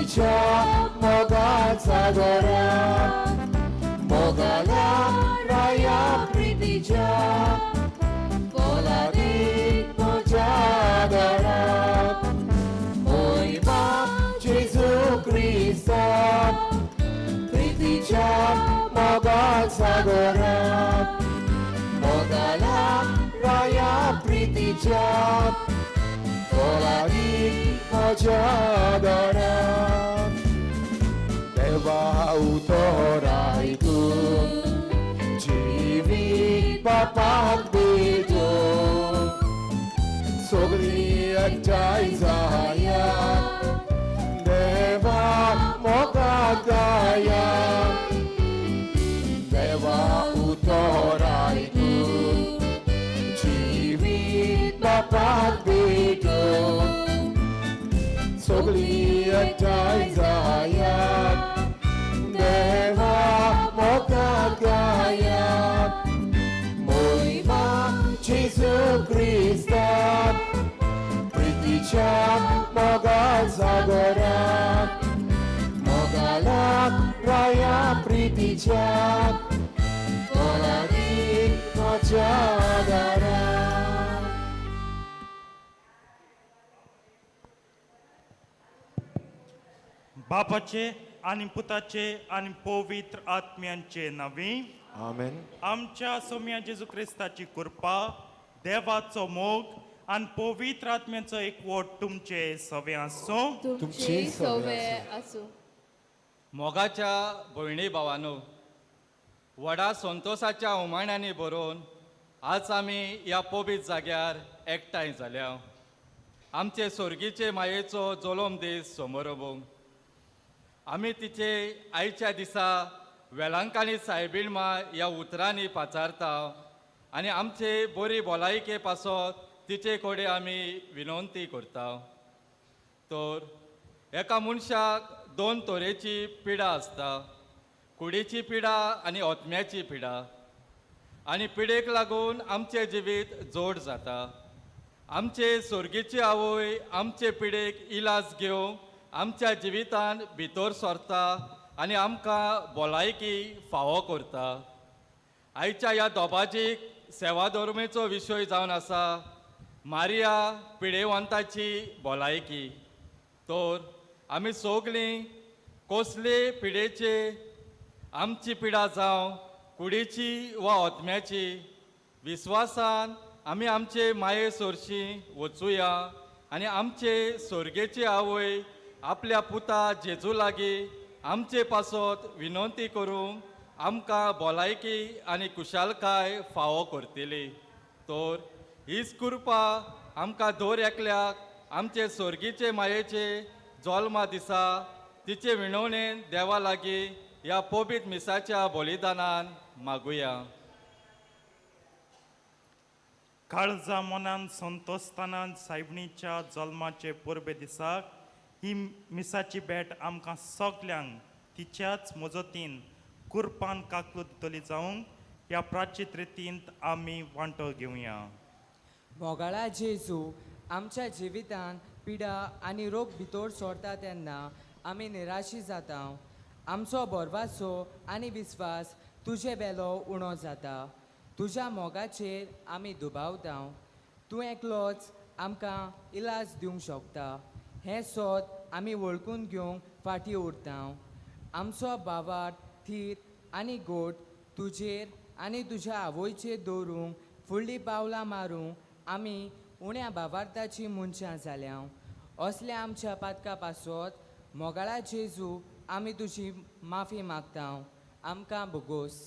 प्रीतीच्या मोगात सागरात मोगाला राया प्रीतीच्या पोलादीत मोच्या दारात मोहिमा जेजू ख्रिस्तात प्रीतीच्या मोगात सागरात मोगाला राया प्रीतीच्या पोलादीत मोच्या दारात देवा उतोराय तूं जिवीत बापाक दितो सगळी एकठांय जाया देवा मोगात गाया देवा उतोराय तूं जिवीत बापाक दितो सगळी एकठांय जाया देवा मोगात गाया मोहिमा जेजू ख्रिस्तात प्रीतीच्या मोगात सागरात मोगाला राया प्रीतीच्या पोलादीत मोच्या दारात बापाचे आणि पुताचे आणि पवित्र आत्म्यांचे नावे आमेन. आमच्या सोम्या जेजू ख्रिस्ताची कृपा देवाचो मोग आणि पवित्र आत्म्याचो एकवट तुमचे सवे आसो तुमची सवे असो. मोगाच्या भयणी भावांनो व्हडा संतोषाच्या उमाळ्यांनी बरोवन आज आमी ह्या पवित्र जाग्यार एकठांय जाल्या आमचे सर्गीचे मायेचो जल्म दीस समारंभ आमी तिचे आयच्या दिसा वेलांकानी सायबीणमा ह्या उतरांनी पाचारता आनी आमचे बरी भलायके पासत तिचे कडेन आमी विनंती करता. तर एका मनशाक दोन तरेची पिडा आसता कुडीची पिडा आनी ओतम्याची पिडा आनी पिडेक लागून आमचे जिवीत जोड जाता. आमचे सर्गीची आवय आमचे पिडेक इलाज घेवंक आमच्या जिवितान भितर सरता आनी आमकां भलायकी फावो करता. आयच्या ह्या दोबाजीक सेवा धर्मेचो विशय जावन आसा मारिया पिडेवंताची भलायकी. तर आमी सगळीं कसले पिडेचे आमची पिडा जावं कुडीची वा ओतम्याची विस्वासान आमी आमचे माये सरशी वचुया आनी आमचे सर्गेची आवय आपल्या पुता जेजू लागीं आमचे पासत विनंती करूंक आमकां भलायकी आनी कुशालकाय फावो करतली. तर हीच कृपा आमकां दर एकल्याक आमचे सर्गीचे मायेचे जल्मा दिसा तिचे विणवणेन देवा लागीं ह्या पवित्र मिसाच्या बलिदानान मागुया. काळजा मनान संतोषताना सायबणीच्या जल्माचे पुर्बे दिसाक ही मिसाची भेट आमकां सगल्यांक तिच्याच मजतीन कुर्बान काकू दितली जावंक ह्या प्राचीत रितींत आमी वांटो घेवया. मोगाळा जेजू आमच्या जिवितान पिडा आनी रोग भितर सोडता तेन्ना आमी निराशी जाता. आमचो बोरवासो आनी विस्वास तुजे बेलो उणो जाता. तुज्या मोगाचेर आमी दुबावता. तूं एकलोच आमकां इलाज दिवंक शकता. हें सोद आमी वळखून घेवंक फाटीं उरता. आमचो बावार्थ थीर आनी गोठ तुजेर आनी तुज्या आवयचेर दवरूंक फुडलीं पावलां मारूंक आमी उण्या बावार्थाची मनशां जाल्या. असल्या आमच्या पातका पासत मोगाळा जेजू आमी तुजी माफी मागता. आमकां बोगोस.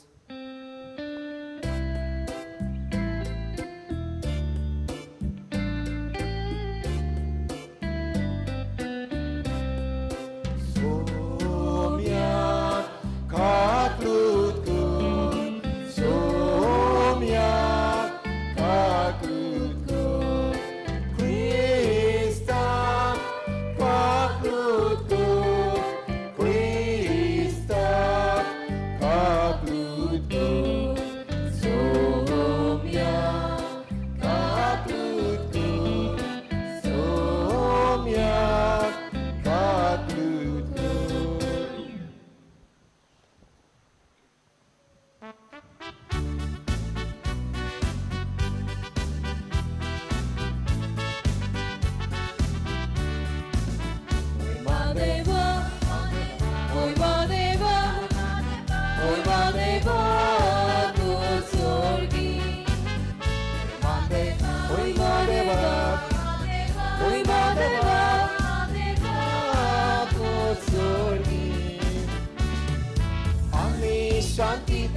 Krista,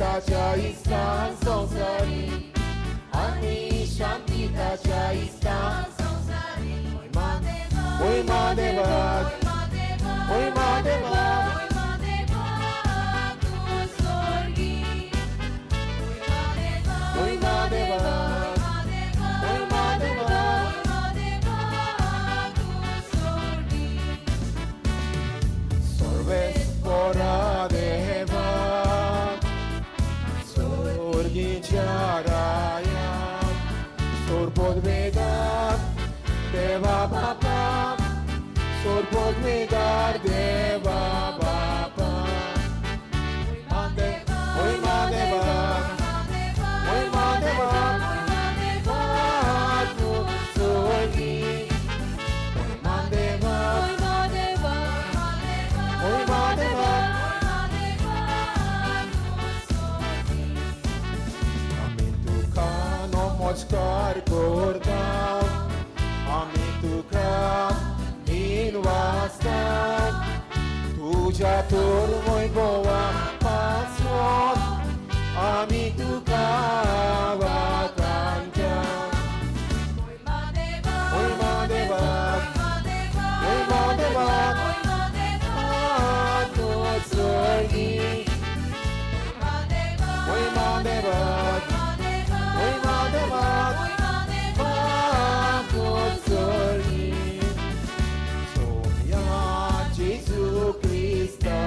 ताच्या इस्तान संवसारी आनी शांती ताच्या इस्तान संवसारी ओय महादेवाक ओय महादेवाक ओय महादेवाक ओय महादेवाक सर्वेस्परा देवाक सोर्गीच्या रायाक सोर्पोद्वेगाक देवा बापाक सोर्पोद्वेगार देवा बापाक ओय महादेवाक ओय महादेवाक तूं सोर्गी ओय महादेवाक ओय महादेवाक आमी तुका नमस्कार करता आमी तुका वाचता तुझ्या तोर वैभवा पासोन आमी तुका वाकांता ओय महादेवाक ओय महादेवाक तूं सोर्गी ओय महादेवाक ओय महादेवाक तूं सोर्गी Jesu Christa,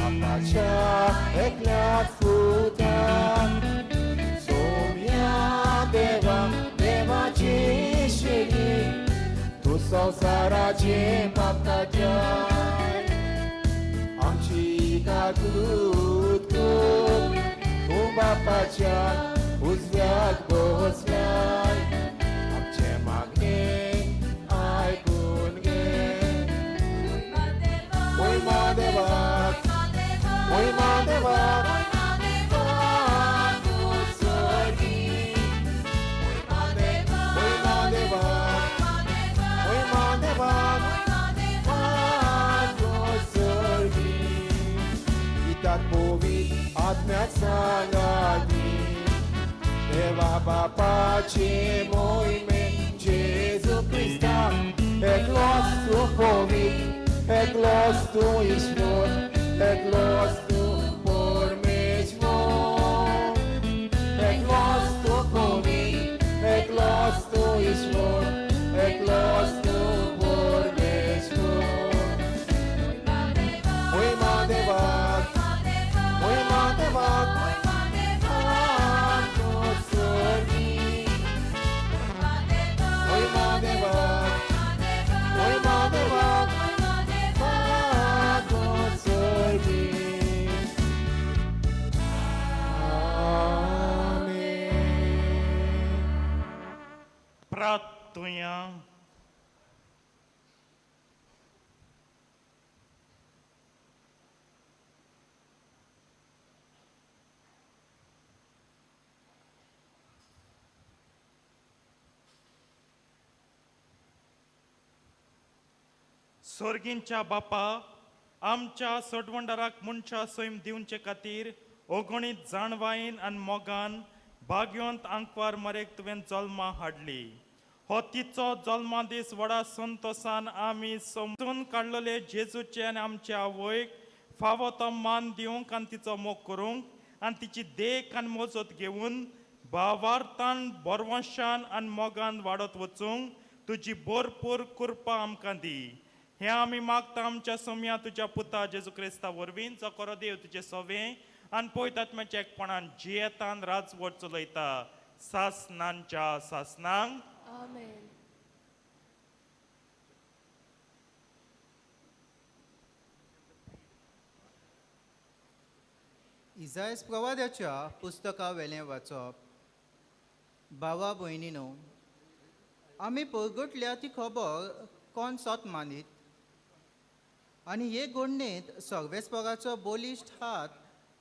Apacia eklat futa, Somia deva, deva cishini, Tu संसाराचे मापकाच्याय, आमची काकूत खूप, तू बापाच्या उजव्यात बसलाय, आमचे मागणे ऐकून घे. ओय महादेवाक ओय महादेवाक तूं सोर्गी ओय महादेवाक ओय महादेवाक तूं सोर्गी गितात पोवीत आत्म्याक सांगाती देवा बापाचे मोहिमे जेजू क्रिस्ता एकलोच तूं पोवीत Eklos tu Ishvor, eklos tu por meshvor, eklos tu komi, eklos tu Ishvor, eklos tu por meshvor. Oy Mahadevak, oy Mahadevak, tu sorgi. Oy Mahadevak, oy Mahadevak. Pratuja. स्वर्गींच्या बापा आमच्या सोडवंडाराक मनशा सैम दिवचे खातीर ओगणीत जाणवाईन आनी मोगान भाग्यवंत आंकवार मरेक तुवें जल्मा हाडली. हो तिचो जल्मा दीस व्हडा संतोषान आमी समजून काडलेले जेजूचे आनी आमच्या आवयक फावो तो मान दिवंक आनी तिचो मोग करूंक आनी तिची देख आनी मोजत घेवन भावार्थान बोरवंशान आनी मोगान वाडत वचूंक तुजी भरपूर कृपा आमकां दी. हे आमी मागता आमच्या सोम्या तुज्या पुता जेजू क्रिस्ता वरवीं जो खरो देव तुजे सोवें आनी पयत आत्म्याच्या एकपणान जियेतान राजवट चलयता सासनांच्या सासनांक. Amen. इजायस प्रवाद्याच्या पुस्तका वेलें वाचप. भावा भयणीनो, आमी परगटल्या ती खबर कोण सोत मानीत आनी हे घडणेंत सर्वेस्पराचो बलिश्ट हात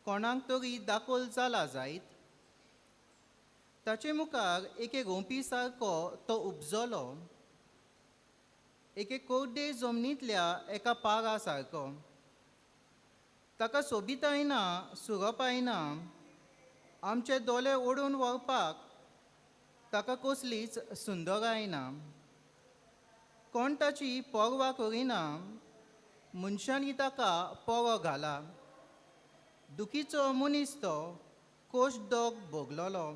कोणाक तरी दाखोल जाला जायत. ताचे मुखार एके रोंपी सारको तो उपजलो, एके कोरडे जमनींतल्या एका पारा सारको. ताका सोबितायना सुरपायना आमचे दोळे ओडून व्हरपाक ताका कसलीच सुंदराय ना. कोण ताची पर्वा करिना, मनशांनी ताका परो घाला. दुखीचो मनीस तो कोश्ट दोग भोगलोलो,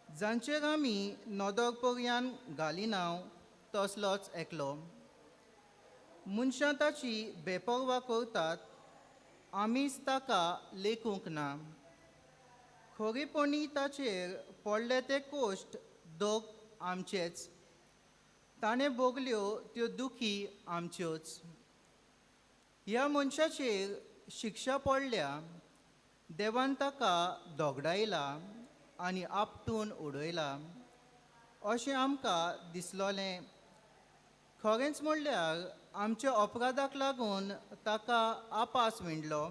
जांचेर आमी नदर पर्यान घालिना तसलोच एकलो. मनशां ताची बेपर्वा करतात, आमीच ताका लेखूंक ना. खरेपणी ताचेर पडले ते कोश्ट दोग आमचेच, ताणें भोगल्यो त्यो दुखी आमच्योच. ह्या मनशाचेर शिक्षा पडल्या, देवान ताका दोगडायला आनी आपटून उडयला अशें आमकां दिसलोलें. खरेंच म्हणल्यार आमच्या अपराधाक लागून ताका आपास विणलो,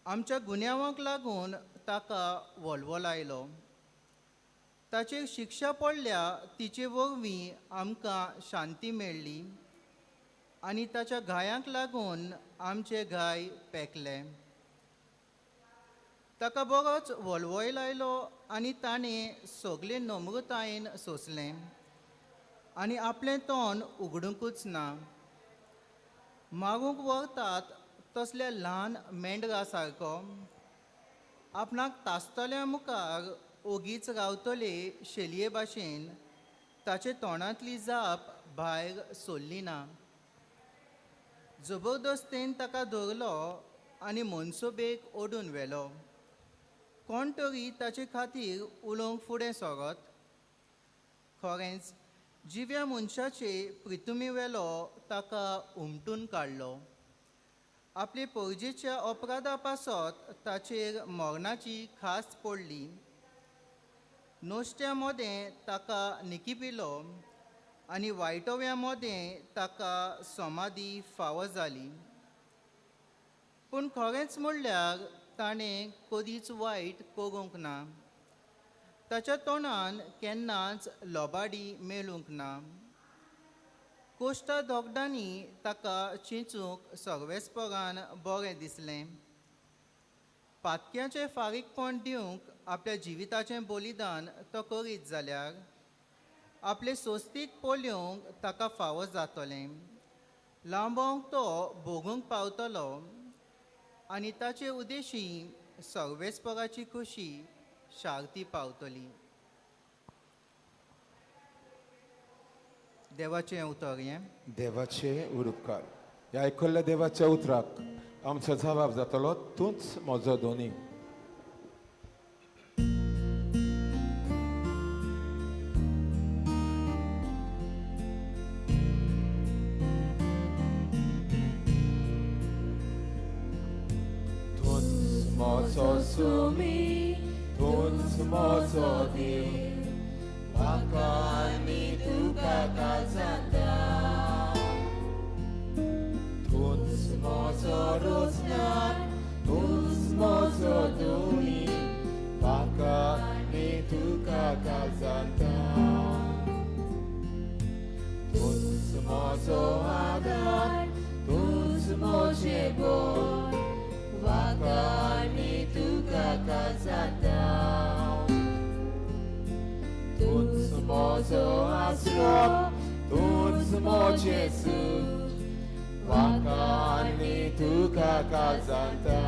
आमच्या गुन्यांवाक लागून ताका व्हलवो लायलो. ताचेर शिक्षा पडल्या तिचे वरवीं आमकां शांती मेळ्ळी आनी ताच्या घायांक लागून आमचे घाय पेकले. ताका बरोच व्हलवोय लायलो आनी ताणें सगळे नम्रतायेन सोंसलें आनी आपलें तोंड उगडूंकूच ना. मारूंक व्हरतात तसल्या ल्हान मेंढरा सारको आपणाक तासतल्या मुखार ओगीच रावतले शेलये भाशेन ताचे तोंडांतली जाप भायर सोल्ली ना. जबरदस्तेन ताका धरलो आनी मनसोबेक ओडून व्हेलो. कोण तरी ताचे खातीर उलोवंक फुडें सरत. खरेंच जिव्या मनशाचे प्रितुमे वेलो ताका उमटून काडलो. आपले परजेच्या अपराधा पासत ताचेर मरणाची खास पडली. नोश्ट्या मोदें ताका निकिपिलो आनी वायटव्या मोदें ताका समाधी फावो जाली. पूण खरेंच म्हणल्यार ताणें कधीच वायट करूंक ना. ताच्या तोंडान केन्नाच लोबाडी मेळूंक ना. कोश्टा दोगडांनी ताका चिंचूंक सर्वेस्परान बरें दिसलें. पातक्याचें फारीकपण दिवंक आपल्या जिविताचें बलिदान तो करीत जाल्यार आपले सोस्तीक पोल्योवंक ताका फावो जातलें. लांबोवंक तो भोगूंक पावतलो आनी ताचे उद्देशी सर्वेस्पराची खुशी शार्ती पावतली. देवाचें उतर हें. देवाचे उरूपकार. ह्या आयकल्ल्या देवाच्या उतराक आमचो जबाब जातलो, तूंच म्हजो दोनी. तूंच म्हजो सुमी, तूंच म्हजो देव, म्हाका आनी तुका काजांता. तूंच म्हजो रोजगार, तूंच म्हजो दोनी, म्हाका आनी तुका काजांता. तूंच म्हजो आदार, तूंच म्हजें बळ, म्हाका आनी तुका काजांता. तूंच म्हजो आसरो, तूंच म्हजें सूख, म्हाका आनी तुका काजांता.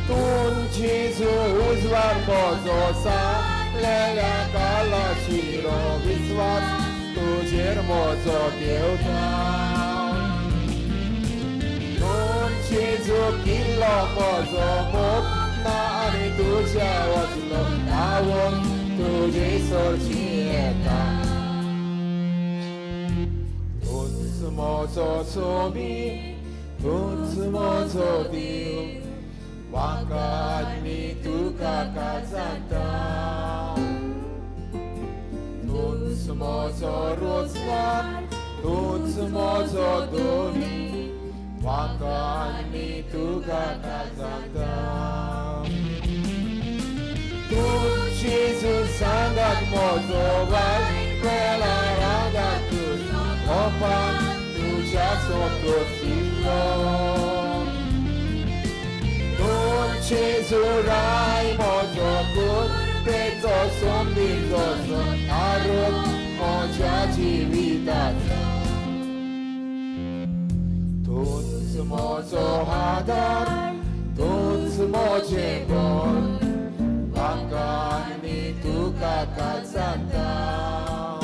तूं जेजू उजवाड म्हजो सांगलेल्या कालाशिरो विस्वास, तुजेर म्हजो देवता. तूं जेजू किल्लो म्हजो मोग ना आनी तुज्या वचलो धांवून तुजे सोरची येता. तूंच म्हजो सोबी, तूंच म्हजो देव, म्हाका आनी तुका काजांता. तूंच म्हजो रोजगार, तूंच म्हजो दोनी, म्हाका आनी तुका काजांता. तूं जेजू सांगात म्हजो वायट वेळा रागात तुजो मोपान तुज्या sottostillo. Non cesurai mojo peto sombigoso arot moja jivitaso. Tuns mojo hadar, tuns moje gol, Vailankanni tu kakak santau.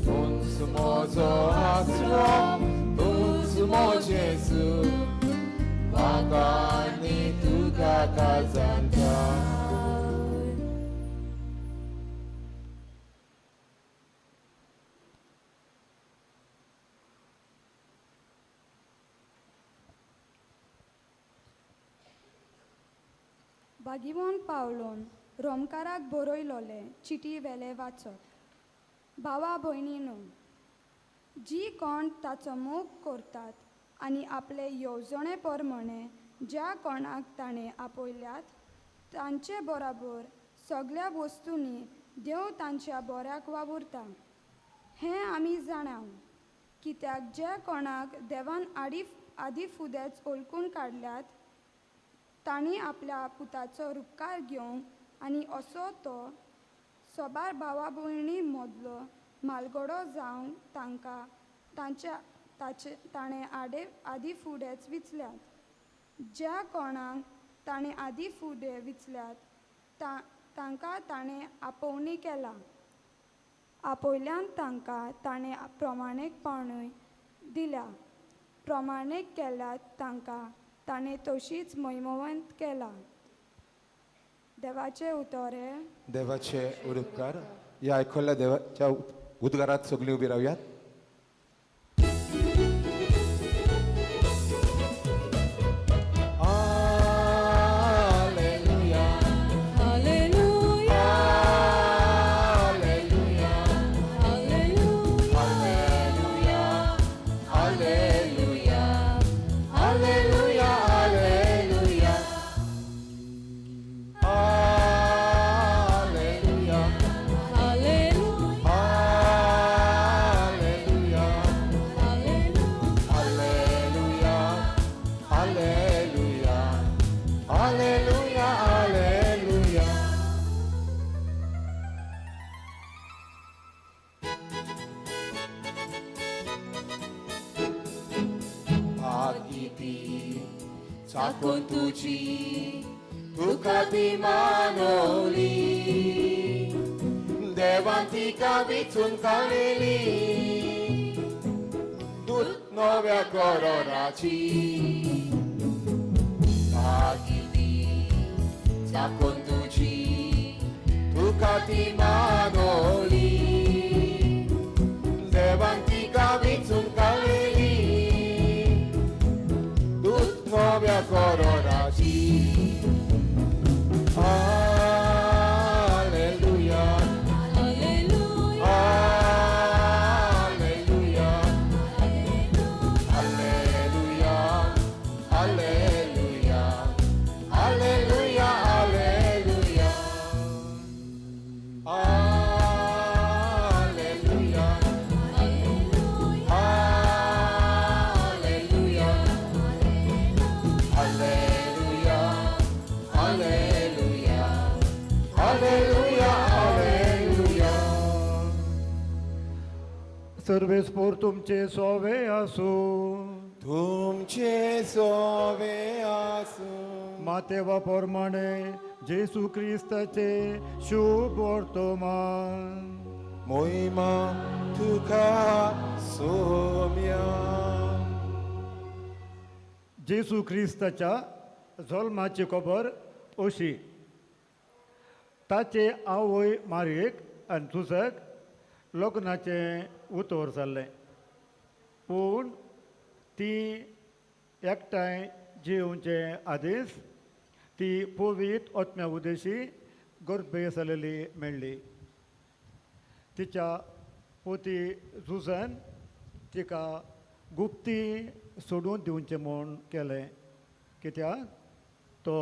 Tuns mojo hasrom, tuns moje su, Vailankanni tu kakak santau. बागिवोन पावलोन रोमकाराक बरयलोले चिटी वेले वाचप. भावा भयणीनो, जी कोण ताचो मोग करतात आनी आपले येवजणे प्रमाणे ज्या कोणाक ताणें आपयल्यात तांचे बरोबर सगळ्या वस्तूंनी देव तांच्या बऱ्याक वावुरता. हें आमी जाणाव, कित्याक जे कोणाक देवान आदी फुडेंच ओळखून काडल्यात तांणी आपल्या पुताचो उपकार घेवंक आनी असो तो सोबार भावा भयणी मदलो मालगडो जावंक ताणें आदी फुडेंच विचल्यात. ज्या कोणाक ताणें आदी फुडें विचल्यात तांकां ताणें आपोवणी केला. आपयल्यान तांकां ताणें प्रमाणीकपणूय दिल्या. प्रमाणीक केल्यात तांकां ताणें तशीच महिमवंत केला. देवाचे उतोरे. देवाचे उद्गार. या ऐकल्या देवाच्या उद्गारात सगळी उभी राहूयात. Sakon tuci, tukati manoli, devantika vitun kalili, dut novia koronaci. Agiti, sakon tuci, tukati manoli, devantika vitun kalili. Novia coronaci. Alleluia. Alleluia. Alleluia. Alleluia. Alleluia. Alleluia. Alleluia. सर्वेस्पोर तुमचे सोवे आसू. तुमचे सोवे आसू. मातेवा प्रमाणे जेसू क्रिस्ताचे शुभ वर्तमान. मोहिमा तुका सोम्या. जेसू क्रिस्ताच्या जल्माची खबर अशी. ताचे आवय मारेक आनी तुजक लग्नाचे उतोर जाल्ले, पूण ती एकठांय जेवचे आदीस ती पवित आत्म्या उदेशी गर्भे जालेली मेळ्ळी. तिच्या पोती झुजन तिका गुप्ती सोडून दिवचें म्हूण केलें, कित्याक तो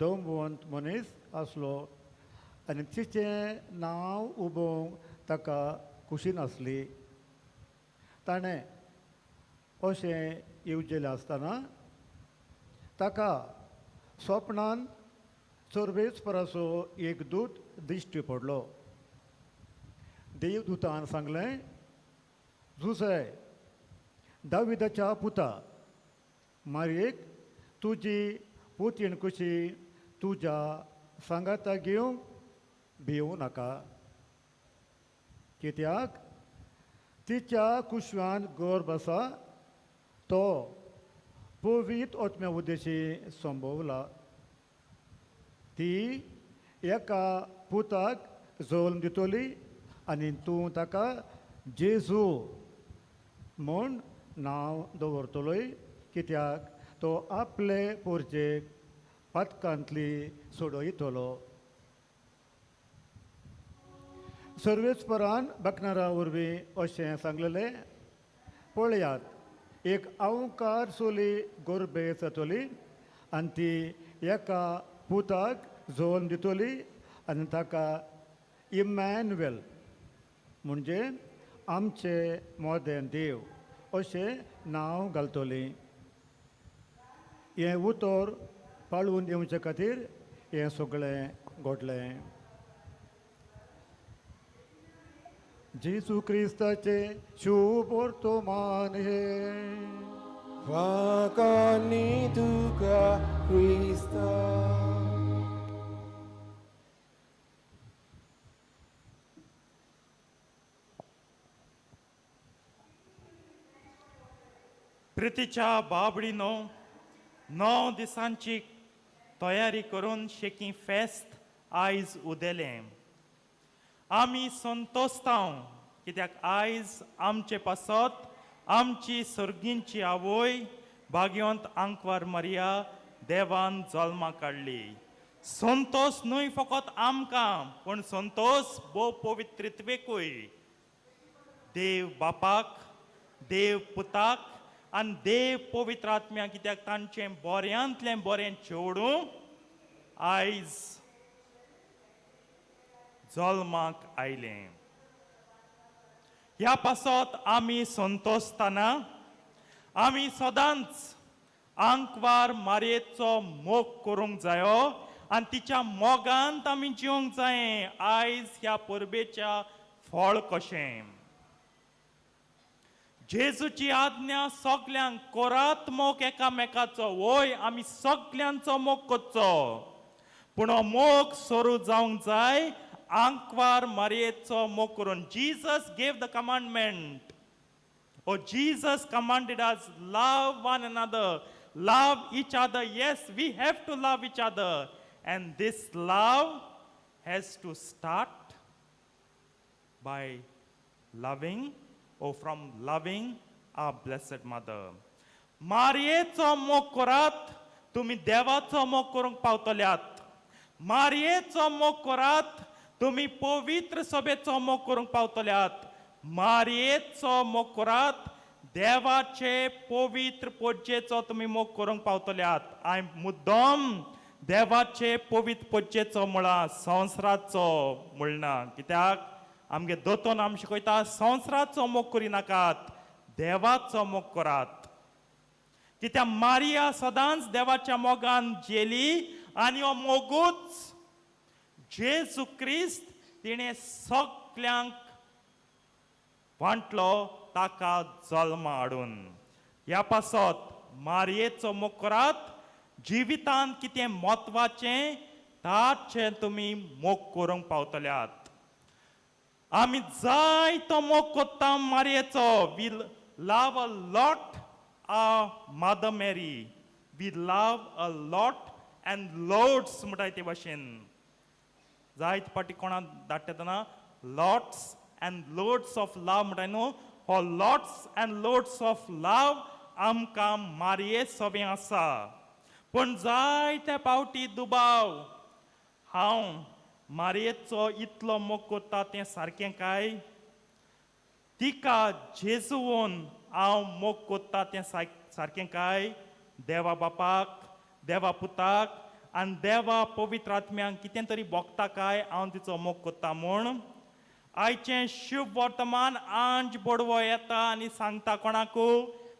दमवंत मनीस आसलो आनी तिचें नांव उबोवंक ताका खुशी नासली. ताणें अशें येवजेलें आसतना ताका स्वप्नान चोरवेच परासो एक दूत दिश्टी पडलो. देवदूतान सांगलें, जुसे दाविदाच्या पुता मारयेक तुजी पुतीण कशी तुज्या सांगाता घेवंक भिवूं नाका, कित्याक तिच्या कुशवान गर्भ आसा तो पवित्र आत्म्या उद्देशी संभोवला. ती एका पुताक जल्म दितली आनी तूं ताका जेजू म्हूण नांव दवरतलोय, कित्याक तो आपले पोरचेक पातकांतली सोडयतलो. सर्वेस्परान बकनारा वरवीं अशें सांगलेलें, पळयात एक आवकार चोली गोरबे जातली आनी ती एका पुताक जल्म दितली आनी ताका इमॅन्युएल म्हणजे आमचे मोदें देव अशें नांव घालतली. हें उतर पाळून येवचे खातीर हें सगळें घडलें. जेजू क्रिस्ताचे शुभ वर्तमान हे Vakani tuka Krista. प्रितीच्या बाबडीनो 9 दिसांची तयारी करून शेकी फेस्त आयज उदेलें. आमी संतोस्तांव कित्याक आयज आमचे पासत आमची सर्गींची आवय भाग्यवंत आंकवार मारिया देवान जल्माक काडली. संतोष न्हय फकत आमकां पूण संतोष भोव पवित्रित्वेकूय. देव बापाक, देव पुताक आनी देव पवित्र आत्म्या, कित्याक तांचें बऱ्यांतलें बरें चेवडूं आयज जल्माक आयलें. ह्या पासत आमी संतोसतना आमी सदांच आंकवार मारयेचो मोग करूंक जायो आनी तिच्या मोगांत आमी जिवंक जाये. आयज ह्या परबेच्या फळ कशें जेजूची आज्ञा सगल्यांक करात मोग एकामेकाचो. वय आमी सगल्यांचो मोग करचो, पूण हो मोग सरू जावंक जाय आंकवार मारयेचो मोग करून. Jesus gave the commandment. Oh, Jesus commanded us, love one another, love each other. Yes, we have to love each other. And this love has to start by loving, or from loving our Blessed Mother. मारयेचो मोग करात, तुम्ही देवाचो मोग करूंक पावतल्यात. मारयेचो मोग करात, तुम्ही पवित्र सभेचो मोग करूंक पावतल्यात. मारयेचो मोग करात, देवाचे पवित्र पोज्जेचो तुम्ही मोग करूंक पावतल्यात. हांवें मुद्दम देवाचे पवित्र पोज्जेचो म्हळां, संवसाराचो म्हणना. कित्याक आमगे दोतोन आमी शिकयता संवसाराचो मोग करिनाकात, देवाचो मोग करात. कित्याक मारिया सदांच देवाच्या मोगान जेली आनी हो मोगूच जेजू क्रिस्त तिणें सगल्यांक वांटलो ताका जल्म हाडून. ह्या पासत मारयेचो मोग करात. जिवितांत कितें म्हत्वाचें ताचें तुमी मोग करूंक पावतल्यात. आमी जायतो मोग कोत्ता मारयेचो. We love a lot mother Mary. We love a lot and loads म्हणटाय ते भाशेन. जायत पाटी कोणाक धाडटा lots and loads of love म्हणटाय न्हू. हो lots and loads of love आमकां मारये सवें आसा. पूण जायते पावटी दुबाव हांव मारयेचो इतलो मोग करता तें सारकें काय? तिका जेजून हांव मोग करता तें सारकें काय? देवा बापाक, देवा पुताक आनी देवा पवित्र आत्म्यांक कितें तरी भोगता काय हांव तिचो मोग करता म्हूण? आयचें शुभ वर्तमान आंज बडवो येता आनी सांगता कोणाकू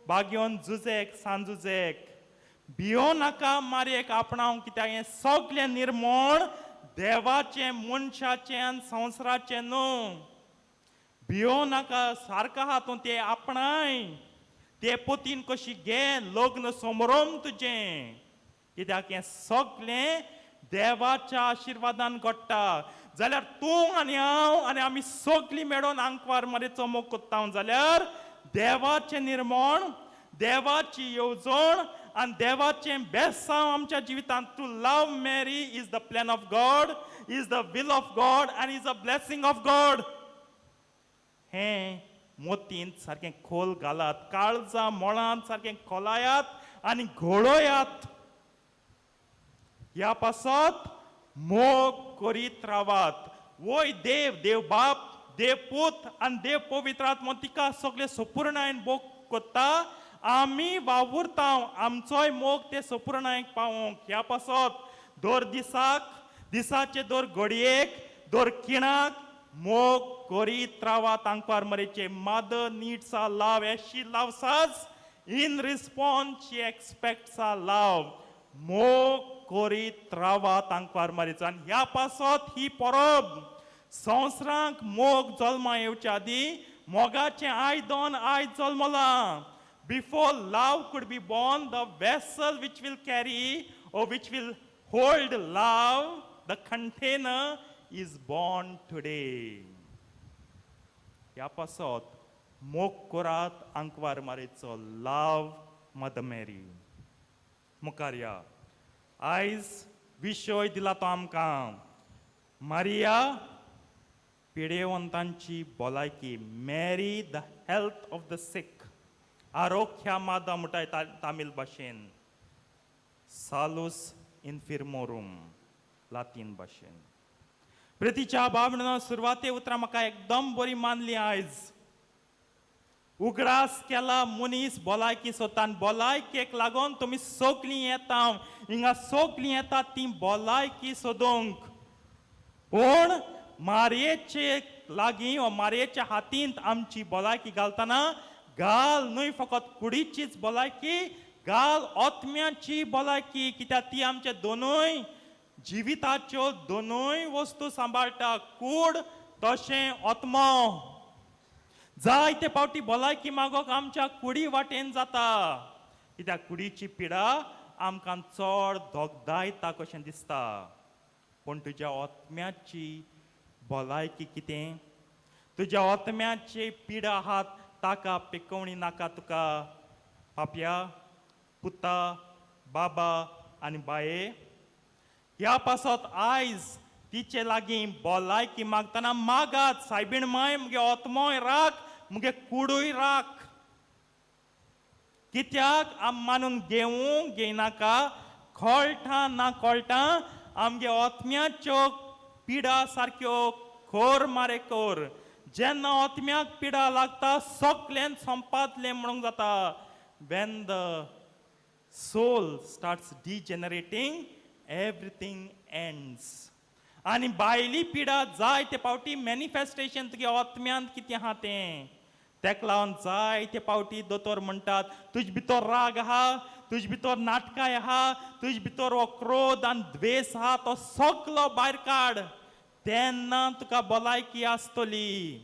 बागेवन झुजेक सांजुजेक भियो नाका मारयेक आपणाव कित्याक हें सगळें निर्मळ देवाचें मनशाचें आनी संवसाराचें न्हू. भियो नाका सारको आहा तूं तें आपणाय ते पोतीन कशी घे लग्न समारंभ तुजें कित्याक हें सगळें देवाच्या आशिर्वादान घडटा. जाल्यार तूं आनी हांव आनी आमी सगळीं मेळून आंकवार मारेचो मोग कोत्ता जाल्यार देवाचें निर्मळ देवाची येवजण आनी देवाचें बेसांव आमच्या जिवितांत to love Mary is the plan of God is the will of God आनी is a blessing of God. हें मोतींत सारकें खोल घालात काळजा मोळांत सारकें खोलायात आनी घोळोयात. ह्या पासत मोग करीत रावात. वोय देव देव बाप देव पूत आनी देव पवित्र आत्मो तिका सगळे संपूर्णायेन मोग कोत्ता. आमी वावुरता आमचोय मोग ते संपूर्णायेक पावोंक. ह्या पासत दर दिसाचे दर घडयेक दर खिणाक मोग करीत रावात आंकवार मरेचे. Mother needs a love as she loves us. In response she expects a love. मोग करीत रावात आंकवार मरेचो. आनी ह्या पासत ही परब संवसारांक मोग जल्मा येवच्या आदी मोगाचें आयदन आयज जल्मलां. Before love could be born, the vessel which will carry or which will hold love, the container is born today. ह्या पासत मोग कोरात आंकवार मारेचो लव मदर मेरी. मुखार या. आयज विशय दिला तो आमकां मारिया पिडेवंतांची भलायकी. मॅरी द हेल्थ ऑफ द सिक. आरोग्या मादा म्हणटाय तामील भाशेन. सालूस इन्फिर्मोरूम लातीन भाशेन. प्रितीच्या बाबणेन सुरवाते उतरां म्हाका एकदम बरी मानली. आयज उगडास केला मनीस भलायकी सोदता आनी भलायकेक लागून तुमी सगळीं येता हिंगा सगळीं येता ती भलायकी सोदूंक. पूण मारयेचे लागीं वा मारयेच्या हातींत आमची भलायकी घालतना गाल न्हय फकत कुडीचीच भलायकी गाल आत्म्याची भलायकी. कित्याक ती आमचे दोनूय जिविताच्यो दोनूय वस्तू सांबाळटा. कूड तशें आत्मो. जायते फावटी भलायकी मागोवंक आमच्या कुडी वाटेन जाता कित्याक कुडीची पिडा आमकां चड दोगदायता कशें दिसता. पूण तुज्या आत्म्याची भलायकी कितें? तुज्या आत्म्याची पिडा आहात ताका पिकवणी नाका तुका पापया पुता बाबा आनी बाये. ह्या पासत आयज तिचे लागीं भलायकी मागतना मागात. सायबीण माय मुगे आत्मोय राख मुगे कुडूय राख. कित्याक आम मानून घेवंक घेयनाका कळटा ना कळटा आमगे आत्म्याच्यो पिडा सारक्यो खोर मारे कोर. जेन्ना आत्म्याक पिडा लागता सगळें संपादलें म्हणूंक जाता. When the soul starts degenerating everything ends. आनी भायली पिडा जायते फावटी मॅनिफेस्टेशन तुगे आत्म्यांत कितें आहा तें. तेका लागून जायते फावटी दोतोर म्हणटात तुज भितर राग आहा तुज भितर नाटकाय आहा तुज भितर हो क्रोध आनी द्वेष आहा तो सगळो भायर काड तेन्ना तुका भलायकी आसतली.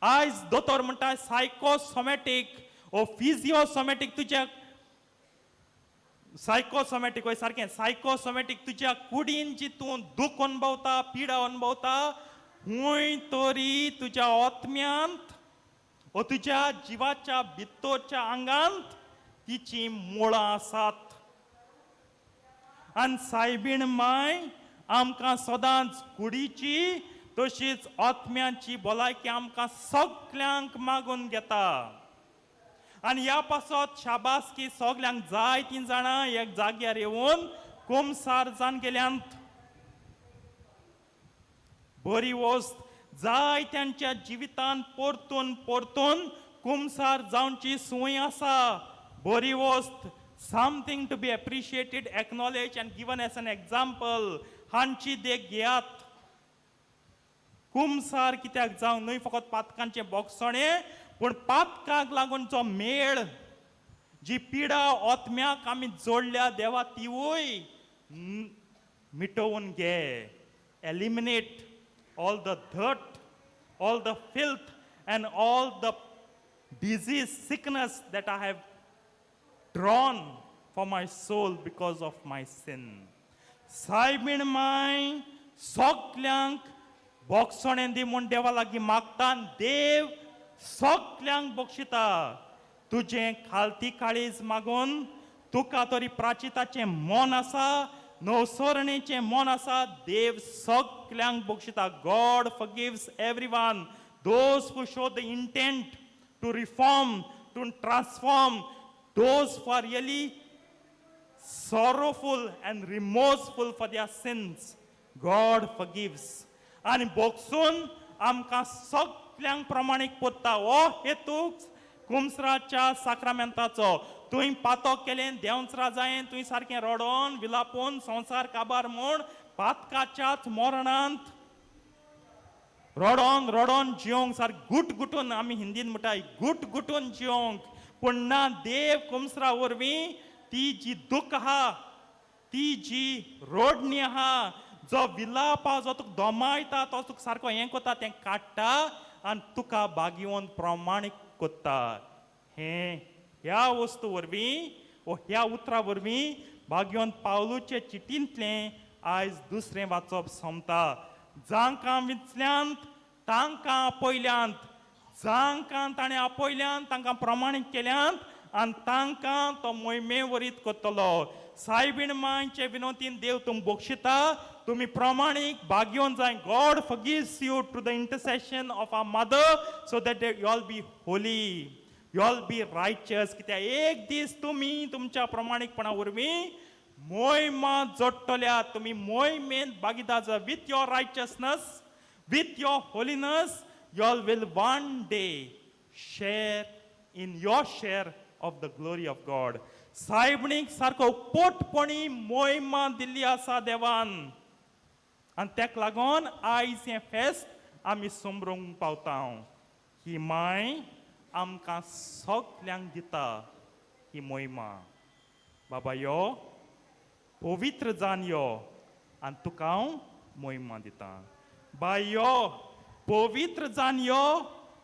आयज दोतोर म्हणटा सायकोसोमॅटीक ओ फिजिओसोमॅटीक तुज्या सायकोसोमॅटीक वय सारकें सायकोसोमॅटीक तुज्या कुडीन जी तूं दूख अनुभवता पिडा अनुभवता हुंय तरी तुज्या आत्म्यांत ओ तुज्या जिवाच्या भितरच्या आंगांत तिची मुळां आसात. आनी सायबीण माय आमकां सदांच कुडीची तशीच आत्म्याची भलायकी आमकां सगळ्यांक मागून घेता. आनी ह्या पासत शाबासकी सगळ्यांक जायतीं जाणां एक जाग्यार येवन कोमसार जावन गेल्यांत. बरी वस्त जायत्यांच्या जिवितांत परतून परतून कुमसार जावची संवय आसा. बरी वस्त something to be appreciated, acknowledged and given as an example. हांची देख घेयात. कुमसार कित्याक जावं न्हय फकत पातकांचे बोगसणे पूण पातकाक लागून जो मेळ, जी पिडा ओतम्याक आमी जोडल्या देवा तिवूय मिटोवन घे. Eliminate all the dirt, all the filth, and all the disease, sickness that I have drawn for my soul because of my sin. सायबीण माय सगल्यांक बोगसोणें दी म्हूण देवा लागीं मागता. देव सगल्यांक बक्षिता. तुजें खालती काळीज मागून तुका तरी प्राचिताचें मन आसा, नवसरणेचें मन आसा. देव सगल्यांक बक्षिता. God forgives everyone. Those who show the intent to reform, to transform, those who are really sorrowful and remorseful for their sins, God forgives. आणि बोगसून आमकां सगल्यांक प्रमाणीक पोत्ता. हो हेतूक कुमसराच्या साक्रामेंताचो. तुवें पातो केलें देंवचरा जायें, तुवें सारकें रडोन विलापून संवसार काबार म्हूण पातकाच्याच मरणांत रडोन रडोन जियोंक सारकें गुटगुटून, आमी हिंदीन म्हणटाय गुटगुटून जियोंक. पूण ना, देव कुमसरा वरवीं ती जी दूख आहा, ती जी रोडणी आहा, जो विलाप आहा, जो तुका दोमायता, तो तुका सारको हें कोता, तें काडटा आनी तुका बागयोन प्रमाणीक कोत्ता. ह्या वस्तू वरवीं वो ह्या उतरा वरवीं बागयोन पावलूचे चिटींतलें आयज दुसरें वाचप सोमता. जांकां विचल्यांत तांकां आपयल्यांत, जांकां ताणें आपयल्यांत तांकां प्रमाणीक केल्यांत आनी तांकां तो मोहिमे वरीत कोत्तलो. सायबीण मांयचे विनोतीन देव तुमकां बक्षिता. तुमी प्रमाणीक बागयोन जाय. God forgives you through the intercession of our mother so that you all be holy, you all be righteous. कित्याक एक दीस तुमी तुमच्या प्रमाणीकपणा वरवीं मोहिमा जोडटल्यात. तुमी मोहिमेंत भागीदार जा. With your righteousness, with your holiness, you all will one day share in your share of the glory of God. सायबणीक सारको पोटपणी मोहिमा दिल्ली आसा देवान. आनी तेका लागून आयज हें फेस्त आमी सोमरूंक पावता. ही माय आमकां सगल्यांक दिता ही मोहिमा. बाबा यो पवित्र जावन यो आनी तुका हांव मोहिमा दिता. बाय यो पवित्र जावन यो,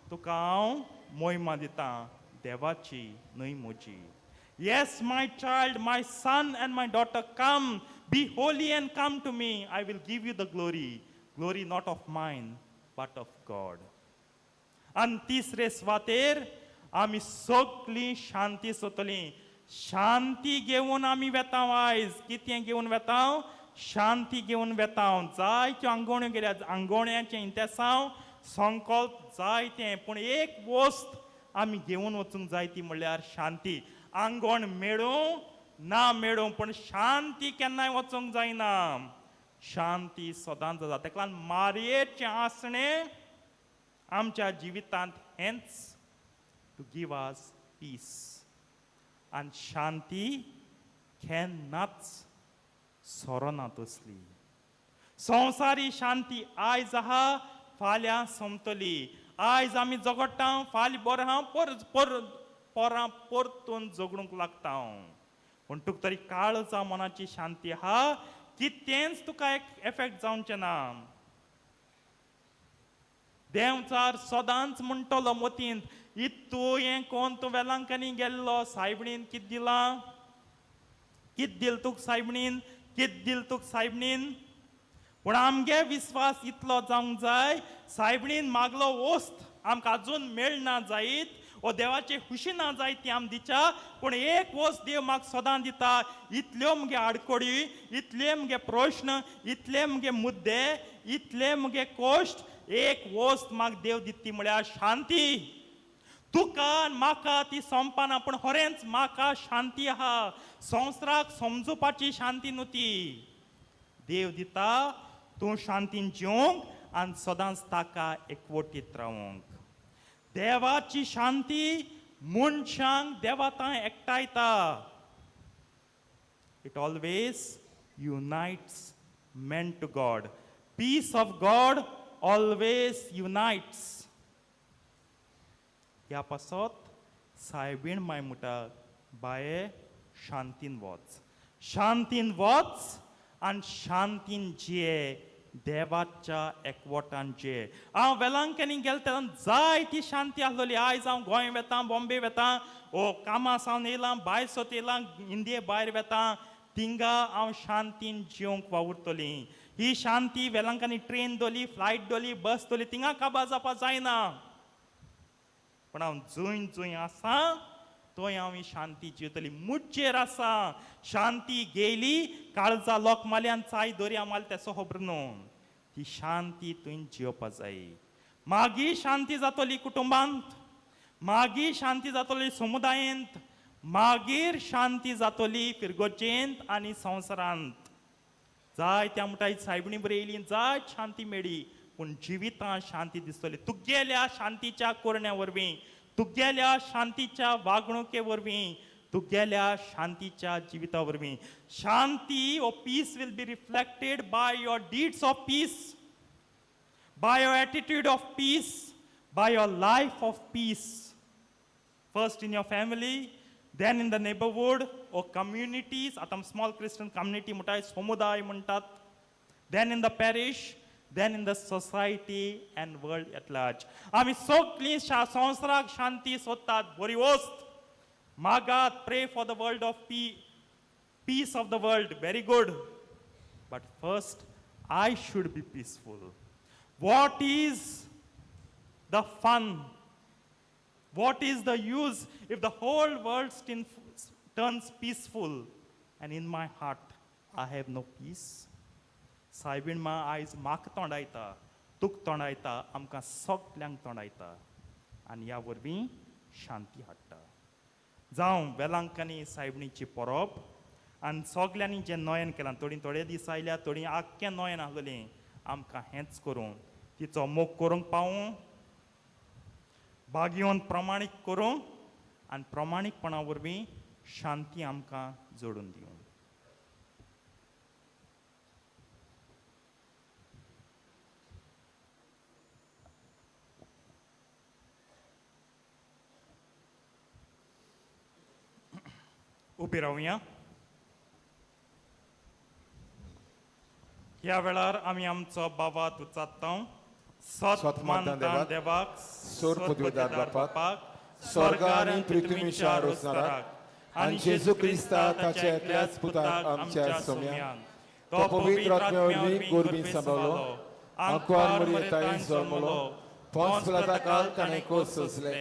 तुका हांव मोहिमा दिता. देवाची न्हय म्हजी. Yes, my child, my son and my daughter, come, be holy and come to me. I will give you the glory. Glory not of mine, but of God. आनी तिसरे स्वातेर आमी सगळीं शांती सोदतलीं. शांती घेवन आमी वेता आयज. कितें घेवन वेता? शांती घेवन वेता. जायत्यो आंगवण्यो गेल्या. आंगवण्याचें इंतेसांव संकल्प जायतें. पूण एक वस्त आमी घेवन वचूंक जाय, ती म्हणल्यार शांती. आंगवण मेळूं ना मेळूं, पूण शांती केन्नाय वचूंक जायना. शांती सदांच जाता. तेका लागून मारयेचें आसणें आमच्या जिवितांत हेंच टू गिव अस पीस. आनी शांती केन्नाच सोरोना तसली. संवसारी शांती आयज आहा, फाल्यां सोंपतली. आयज आमी जगडटा, फाल्यां बरें आहा, पोरां परतून जगडूंक लागता. पूण तुका तरी काळजा मनाची शांती आहा, कितेंच तुका एफेक्ट जावचें ना. देंवचार सदांच म्हणटलो मतींत, इतू हें कोण तूं वेलांकनी गेल्लो, सायबणीन कितें दिलां, कितें दिल तुका सायबणीन, कितें दिल तुका सायबणीन. पूण आमगे विस्वास इतलो जावंक जाय, सायबणीन मागलो वस्त आमकां आजून मेळना जायत, ओ देवाचे खुशी ना जाय ती आमी दिच्या. पूण एक वस्त देव म्हाका सदां दिता. इतल्यो मुगे आडकोडी, इतले मुगे प्रश्न, इतले मुगे मुद्दे, इतले मुगे कोश्ट, एक वस्त म्हाका देव दिता म्हळ्यार शांती. तुका म्हाका ती सोंपना, पूण खरेंच म्हाका शांती आहा. संवसाराक समजुपाची शांती न्हू ती. देव दिता तूं शांतीन जिवंक आनी सदांच ताका एकवटीत रावंक. देवाची शांती मनशांक देवातां एकठांयता. It always unites men to God. Peace of God always unites. ह्या पासत सायबीण माय म्हणटा बाये शांतीन वच आनी शांतीन जिये देवाच्या एकवटान जिये. हांव वेलांकनी गेले तेन्ना जायती शांती आसलोली. आयज हांव गोंय वेतां, बॉम्बे वेतां, कामा सावन येयलां, भायर सोत येयलां, इंडिये भायर वेतां, थिंगा हांव शांतीन जिवंक वावुरतली. ही शांती वेलांकनी ट्रेन दोली, फ्लायट दोली, बस दोली, थिंगा काबार जावपा जायना. पण हांव जूंय आसा थंय हांव ही शांती जिवतली. मुज्जेर आसा शांती गेली, काळजा लोक मारली आनी चाय दोरया मारली तेसो खबर न्हू. ती शांती तुवें जिवपा जाय. मागीर शांती जातली कुटुंबांत, मागीर शांती जातली समुदायांत, मागीर शांती जातली फिरगोचेंत आनी संवसारांत. जाय त्या म्हणटा सायबणी बरी येयली, जाय शांती मेळ्ळी, पूण जिवितांत शांती दिसतली तुगेल्या शांतीच्या कोरण्या वरवीं, तुगेल्या शांतीच्या वागणुके वरवीं, तुगेल्या शांतीच्या जिविता वरवीं. शांती or peace will be reflected by your deeds of peace, by your attitude of peace, by your life of peace. First in your family, then in the neighborhood or communities. आता small Christian community म्हणटात, समुदाय म्हणटात. Then in the parish, then in the society and world at large. आमी सगळीं संवसाराक शांती सोदतात, बरी वस्त मागात, pray for the world of peace of the world, very good. But first, I should be peaceful. What is the fun? What is the use if the whole world turns peaceful and in my heart I have no peace? सायबीण मा आयज म्हाका तोंडायता, तुक तोंडायता, आमकां सगल्यांक तोंडायता आनी ह्या वरवीं शांती हाडटा. जावं वेलांकनी सायबणीची परब आनी सगल्यांनी जें नोयन केलां, थोडे दीस आयल्या, थोडी आख्खें नोयन आसलेलें, आमकां हेंच करूं, तिचो मोग करूंक पावूं, भाग्यवंत प्रमाणीक करूं आनी प्रमाणीकपणा वरवीं शांती आमकां जोडून दिवं. उबी रावया. ह्या वेळार आमी आमचो बाबात उचात्तां. सत मानतां देवाक, सोर पदवीदार बापाक, स्वर्गार आनी पृथ्वीच्या रोजनाराक आनी जेजू क्रिस्ता ताच्या एकल्याच पुताक आमच्या सोम्यांक, तो पवित्र आत्म्या वरवीं गोरबीन सांबाळलो, आंकवार मरियतायेन जल्मलो, पोंच पिलाता काल ताणें कोस सोंसले,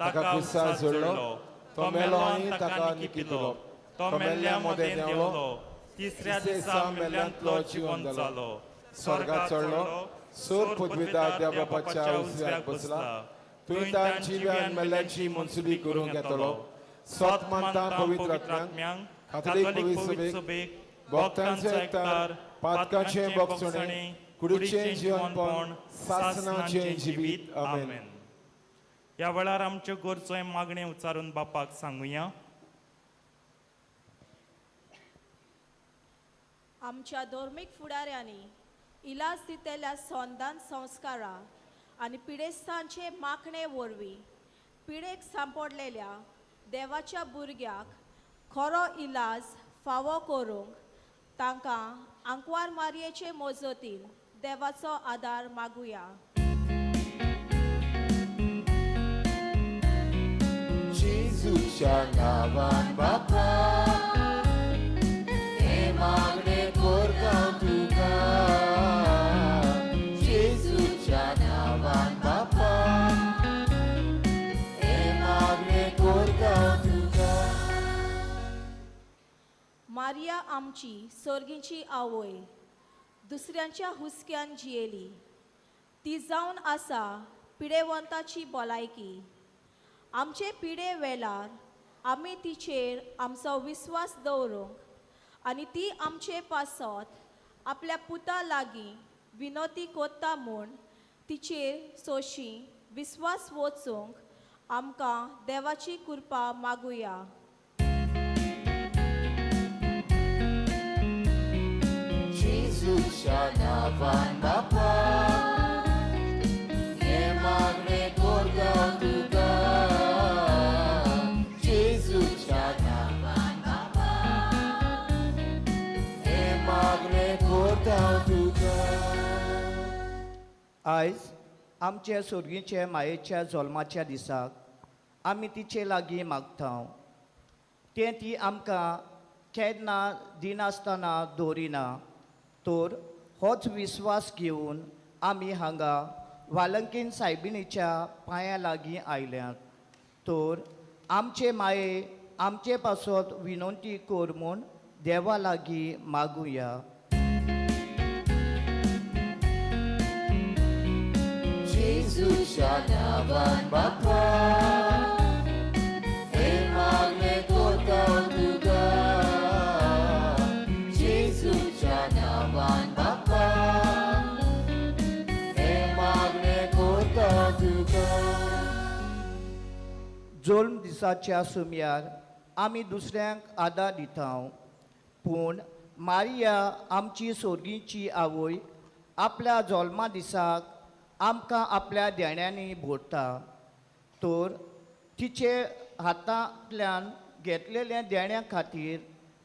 ताका क्रुसार जोडलो, तो मेलो आनी ताका निकितलो, तो मेल्ल्या मोदें देंवलो, तिसऱ्या दिसा मेल्ल्यांतलो जिवंत जालो, स्वर्गात चडलो, सोर पदवीदार देव बापाच्या उजव्याक बसला, तुवें तां जिव्यान मेल्ल्यांची मनसुबी करूंक येतलो. सत मानता पवित्र आत्म्यांक, कातोलीक पवित्र सभेक, भक्तांचो एकठार, पातकांचें भोगसणें, कुडीचें जिवनपण, सासणाचें जिवीत. आमेन. ह्या वेळार आमच्यो गरजो मागणें उच्चारून बापाक सांगुया. आमच्या धर्मीक फुडाऱ्यांनी इलाज दितेल्या संदान संस्कारा आनी पिडेस्तांचे माखणे वरवीं पिडेक सांपडलेल्या देवाच्या भुरग्याक खरो इलाज फावो करूंक तांकां आंकवार मारयेचे मोजतीन देवाचो आदार मागुया. जेजूच्या नांवान बापा, हे मागणे कोरगांव तुका. जेजूच्या नांवान बापा, हे मागणे कोरगांव तुका. मारिया आमची सर्गीची आवय दुसऱ्यांच्या हुस्क्यान जियेली. ती जावन आसा पिडेवंताची भलायकी. आमचे पिडे वेळार आमी तिचेर आमचो विस्वास दवरूंक आनी ती आमचे पासत आपल्या पुता लागीं विनोती कोत्ता म्हूण तिचेर सोशी विस्वास वचूंक आमकां देवाची कृपा मागुया. जेजूच्या नांवान बापा, हे मागणे कोरगांव तुका. आयज आमचे सुर्गीचे मायेच्या जल्माच्या दिसाक आमी तिचे लागीं मागता तें ती आमकां केन्ना दिनासतना दवरिना तर होच विस्वास घेवन आमी हांगा वालंकीन सायबिणीच्या पांया लागीं आयल्यात तर आमचे माये आमचे पासत विनंती कर म्हूण देवा लागीं मागुया. जेजूच्या नांवान बापा हे मागणे करता तुका. जेजूच्या नांवान बापा हे मागणे करता तुका. जल्म दिसाच्या सुमयार आमी दुसऱ्यांक आदार दिता पूण मारिया आमची सोर्गीची आवय आपल्या जल्मा दिसाक आमकां आपल्या देण्यांनी भोडटा तर तिचे हातांतल्यान घेतलेल्या देण्या खातीर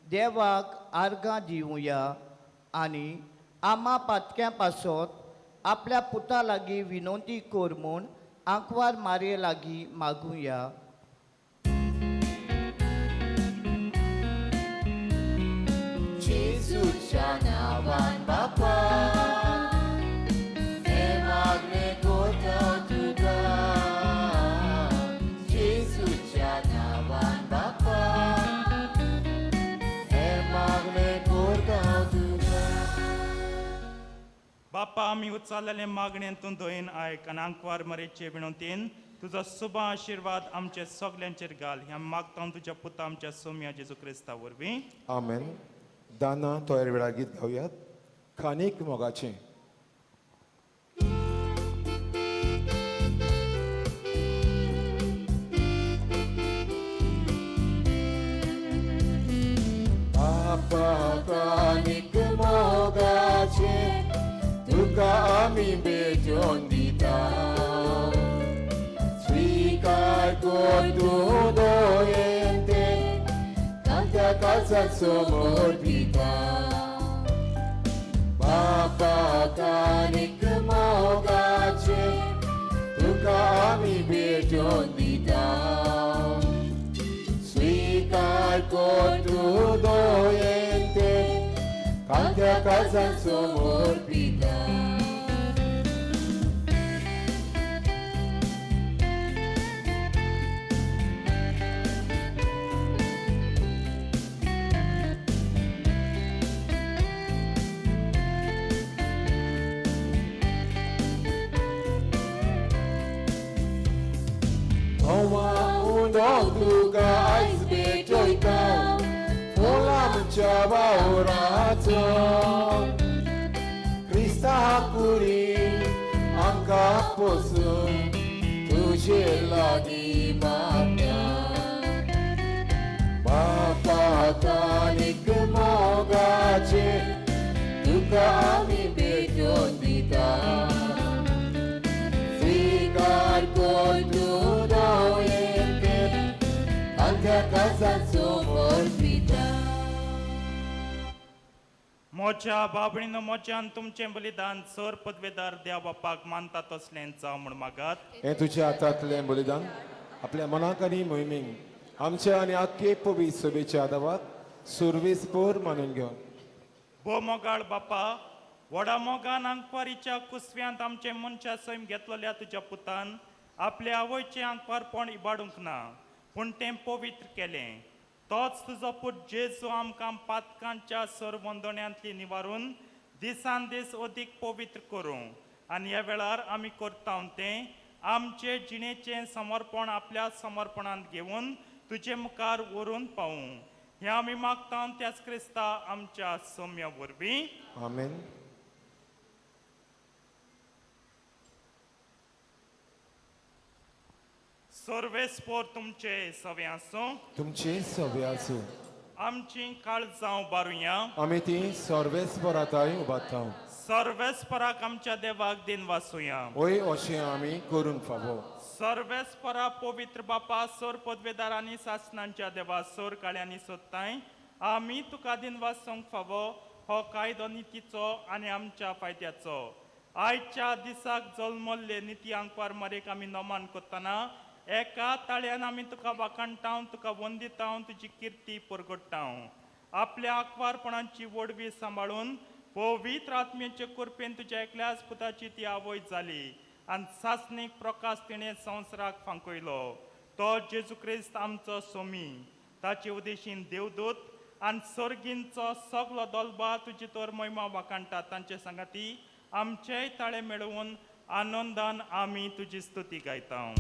देवाक आर्गां दिवया आनी आमा पातक्यां पासत आपल्या पुता लागीं विनंती कर म्हूण आंकवार मारये लागीं मागुया. जेजूच्या नांवान बापा हे मागणे करता तुका. जेजूच्या नांवान बापा हे मागणे करता तुका. बापा आमी उचललेले मागण्यांतून दोयन आयक आनी आंकवार मरेचे विनंतीन तुजो शुभ आशिर्वाद आमचे सगल्यांचेर घाल. ह्या मागता तुज्या पुता आमच्या सोम्या जेजू क्रिस्ता वरवीं. आमेन. दाना तोयर वेळा गीत गावयात. खानीक मोगाचें. बापा खानीक मोगाचें तुका आमी भेटोवन दिता. स्वीकार कर तूं दोयेंते तांच्या काळजांत समर्पिता. बापा खानीक मोगाचें तुका आमी भेटोवन दिता. स्वीकार कर तूं दोयेंते तांच्या काळजांत समर्पिता. तुका आयज भेटयता फुलांच्या वावराचो. क्रिस्ता कुडी आमकां पसून तुजे लागीं मागता. बापा खानीक मोगाचें तुका आमी भेटोवन दिता. स्वीकार कर तूं दोयेंते तांच्या काळजांत समर्पिता. मोच्या बाबडीनो मोच्यान तुमचें बलिदान सर पदवेदार देव बापाक मानता तसलें जावं म्हूण मागात. हें तुज्या हातांतलें बलिदान आपल्या मनाक आनी मोहिमेक आमच्या आनी आख्खे पवित्र सभेच्या आदाराक सुरवेस्पर मानून घेवन. भो मोगाळ बापा व्हडा मोगान आंकवारीच्या कुसव्यांत आमचे मनशा सैम घेतलेल्या तुज्या पुतान आपल्या आवयचें आंकवारपण इबाडूंक ना पूण तें पवित्र केलें. तोच तुजो पूत जेजू आमकां पातकांच्या सरवंदण्यांतली निवारून दिसान दीस अदीक पवित्र करूं आनी ह्या वेळार आमी करता तें आमचे जिणेचें समर्पण आपल्या समर्पणांत घेवन तुजे मुखार व्हरून पावूं. हें आमी मागता त्याच क्रिस्ता आमच्या सोम्या वरवीं. आमेन. सर्वेस्पोर तुमचे सवे आसूं. तुमचे सवे आसूं. आमची काळजां उबारुया. आमी ती सर्वेस्पराताय उबारता. सर्वेस्पराक आमच्या देवाक दिन वासुया. ओय अशें आमी करून फावो. सर्वेस्परा पवित्र बापा सर पदवेदार आनी शासनांच्या देवा सर काळ्यांनी सोदताय आमी तुका दिन वासूंक फावो हो कायदो नितीचो आनी आमच्या फायद्याचो. आयच्या दिसाक जल्मल्ले निती आंकवार मरेक आमी नमन करतना एका ताळ्यान आमी तुका वाखाणटाव, तुका वंदिताव, तुजी किर्ती परगट्टाव. आपल्या आंकवारपणांची वडवी सांबाळून पवित्र आत्म्याचे कृपेन तुज्या एकल्याच पुताची ती आवय जाली आनी सासणीक प्रकाश तिणें संवसाराक फांकयलो. तो जेजू क्रिस्त आमचो सोमी. ताचे उदेशीन देवदूत आनी सर्गींचो सगलो दलबा तुजी तर महिमा वाखाणटा. तांचे सांगाती आमचेय ताळे मेळवून आनंदान आमी तुजी स्तुती गायता.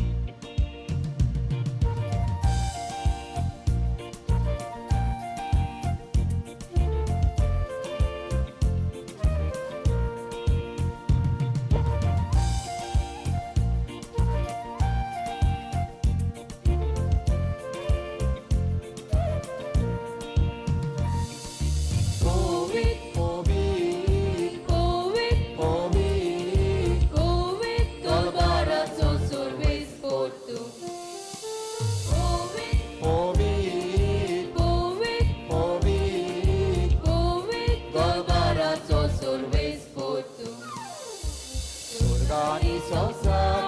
Konkani संसार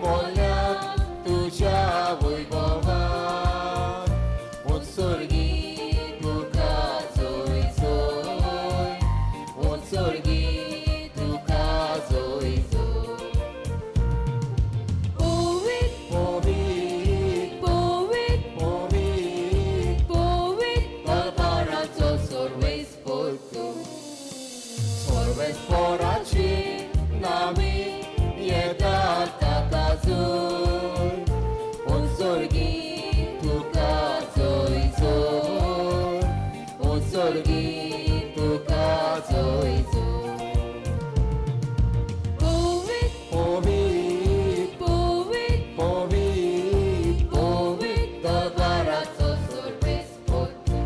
बोलल्यात तुझ्या वैभवान उत्सर्गी तुका जोय जोय उत्सर्गी तुका जोय जोय Poet, पवित्र poet, पवित्र poet, दरबाराचो सर्वेस पोरतू सर्वेस पोराची नामी येतात ताका जोय उत्सर्गी तुका जोय जोय उत्सर्गी तुका जोय जोय poet, पवित्र poet, पवित्र पवित्र दरबाराचो सर्वेस पोरतू.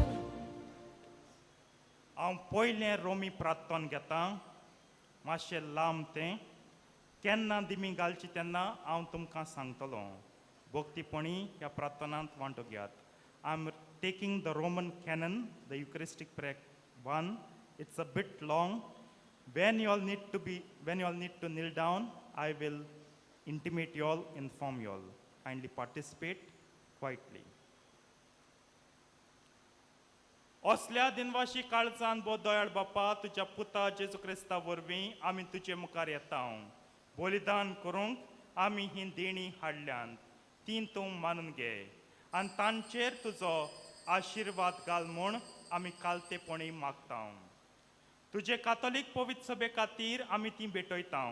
हांव पयलें रोमी प्रार्थन घेता. मातशें लांब तें केन्ना दिमी घालची तेन्ना हांव तुमकां सांगतलो. भक्तीपणी ह्या प्रार्थनांत वांटो घेयात. I am taking the Roman canon, the eucharistic prayer 1. It's a bit long. When you all need to kneel down, I will intimate you all, inform you all. Kindly participate quietly. असल्या दिनवाशी काळजान बो दयाळ बापा, तुझ्या पुता जेजू Crysta वरवीं आमी तुजे मुखार येता. बलिदान करूंक आमी ही देणी हाडल्यान ती तूं मानून घे आनी तांचेर तुजो आशिर्वाद घाल म्हूण आमी कालतेपणी मागता. तुजे कातोलीक पवित्र सभे खातीर आमी ती भेटयता.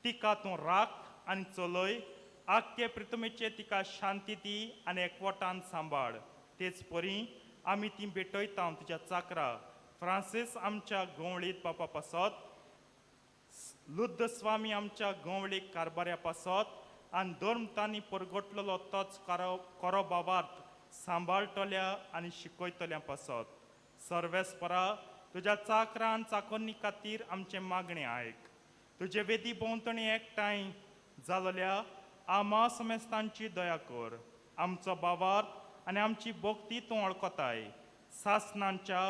तिका तूं राख आनी चलय. आख्खे पृथ्वीचेर तिका शांती दी आनी एकवटान सांबाळ. तेच परी आमी ती भेटयता तुज्या चाकरा फ्रांसीस आमच्या गवळीत बापा पासत, लुद्ध स्वामी आमच्या गवळीक कारभाऱ्या पासत आनी धर्मतांनी परगटलेलो तोच कोरोबावार्थ सांबाळटल्या आनी शिकयतल्या पासत. सर्वेस्परा तुज्या चाकरान चाकोनी खातीर आमचे मागणे आयक. तुजे वेदी भोंवतणी एकठांय जालोल्या आमा समेस्तांची दया कर. आमचो भावार्थ आनी आमची भक्ती तूं वळखताय. सासणांच्या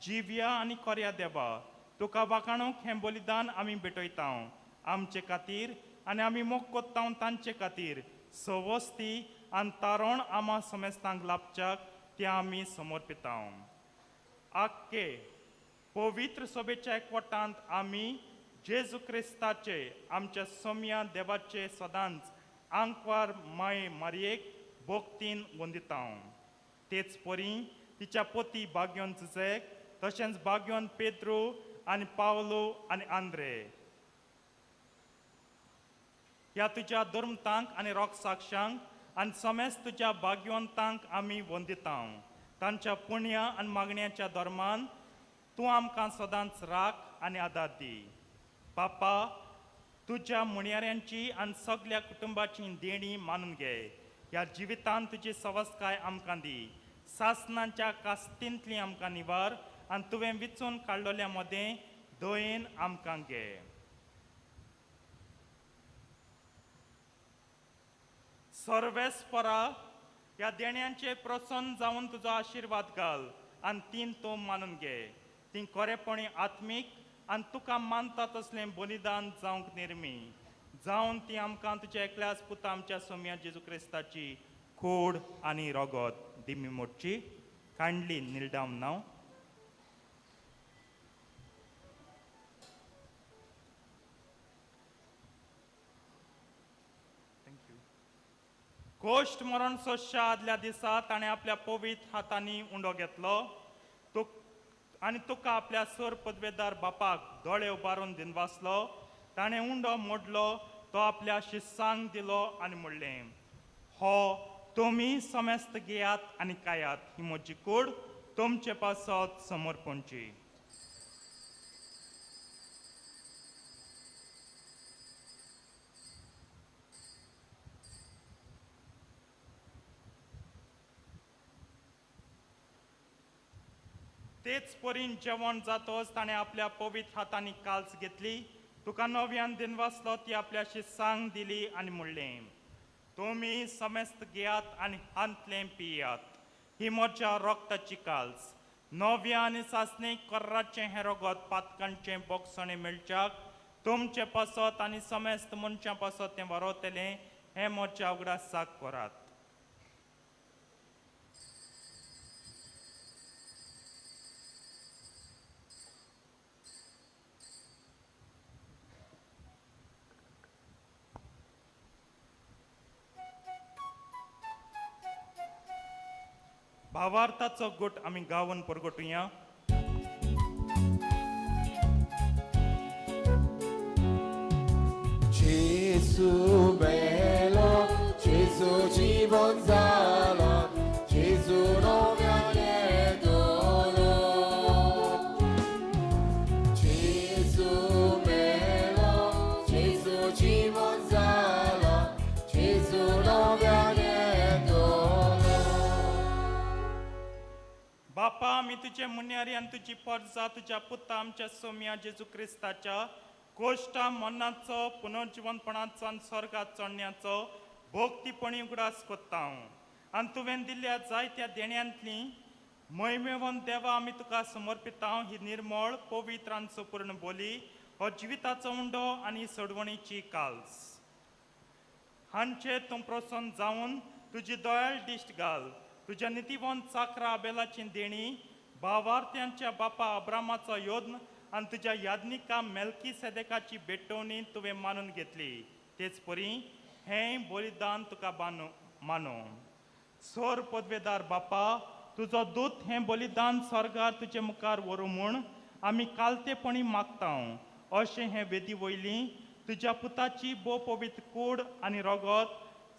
जिव्या आनी कोऱ्या देवा तुका वाखाणूक हें बलिदान आमी भेटयता. आमचे खातीर आनी आमी मोग कोत्ता तांचे खातीर सवस्ती आनी तारण आमा समेस्तांक लाभच्याक ते आमी समर्पिता. आख्खे पवित्र सभेच्या एकवटांत आमी जेजू क्रिस्ताचे आमच्या सोम्या देवाचे सदांच आंकवार माये मारयेक भक्तीन वंदिता. तेच परी तिच्या पोती भाग्योन जुजेक, तशेंच भाग्योन पेद्रो आनी पावलो आनी आंद्रे ह्या तुज्या धर्मतांक आनी रोग साक्षांक आनी समेस्त तुज्या भाग्यवंतांक आमी वंदिता. तांच्या पुण्या आनी मागण्याच्या धर्मान तूं आमकां सदांच राख आनी आदार दी. बापा, तुज्या मुणयाऱ्यांची आनी सगळ्या कुटुंबाची देणी मानून घे. ह्या जिवितांत तुजी सवस्काय आमकां दी. सासणांच्या कास्तींतली आमकां निवार आनी तुवें विचून काडलोल्या मदें दयेन आमकां घे. सर्वेस्परा ह्या देण्यांचे प्रसन्न जावन तुजो आशिर्वाद घाल आनी तीन तूं मानून घे. ती खरेपणी आत्मीक आनी तुका मानता तसलें बलिदान जावंक निर्मी जावन ती आमकां तुज्या एकल्याच पुता आमच्या सोम्या जेजू क्रिस्ताची कूड आनी रगत दिमी मोडची. कायंडली kneel down now. गोश्ट मरण सोशा आदल्या दिसा ताणें आपल्या पवित्र हातांनी उंडो घेतलो आनी तुका आपल्या सर पदवेदार बापाक दोळे उबारून दिनवासलो. ताणें उंडो मोडलो, तो आपल्या शिस्सांक दिलो आनी म्हणलें, हो तुमी समेस्त घेयात आनी खायात, ही म्हजी कूड तुमचे पासत समर्पणची. तेच परीन जेवण जातोच ताणें आपल्या पवित्र हातांनी काल्स घेतली, तुका नव्यान दिनवासलो, ती आपल्या शिस्सांक दिली आनी म्हणलें, तुमी समेस्त घेयात आनी हांतलें पियात, ही म्हज्या रक्ताची काल्स. नव्या आनी सासणीक कर्राचें हें रगत पातकांचें बोगसणें मेळच्याक तुमचे पासत आनी समेस्त मनशां पासत तें वारयतलें, हें म्हज्या उगडासाक करात. भावार्थाचो गोट आमी गावन परगटुया. जेजू मेलो, जेजू जीवन जाला, जेजू नव्यान येतलो. जेजू मेलो, जेजू जीवन जाला, जेजू नव्यान येतलो. बापा, आमी तुजे मुन्यारी आनी तुजी परजा तुज्या पुता आमच्या सोम्या जेजू क्रिस्ताच्या गोश्टा मरणाचो पुनर्जीवनपणाचो आनी स्वर्गात चडण्याचो भोगतीपणी उगडास कोत्ता. आनी तुवें दिल्ल्या जायत्या देण्यांतली महिमेवन देवा आमी तुका समर्पिता. ही निर्मळ पवित्र आनी संपूर्ण बोली, हो जिविताचो उंडो आनी सोडवणीची काल्स. हांचे तूं प्रसन्न जावन तुजी दोयाळ दिश्ट घाल. तुज्या नितीवंत चाकरा आबेलाची देणी, भावार्थ्यांच्या बापा अब्रामाचो योद्न आनी तुज्या यादनिका मेल्की सेदेकाची भेटवणी तुवें मानून घेतली. तेच परी हें बलिदान तुका मानो. सोर पदवेदार बापा, तुजो दूत हें बलिदान स्वर्गार तुजे मुखार व्हरूं म्हूण आमी कालतेपणी मागता. अशें हें वेदी वयली तुज्या पुताची बो पवित्र कूड आनी रगत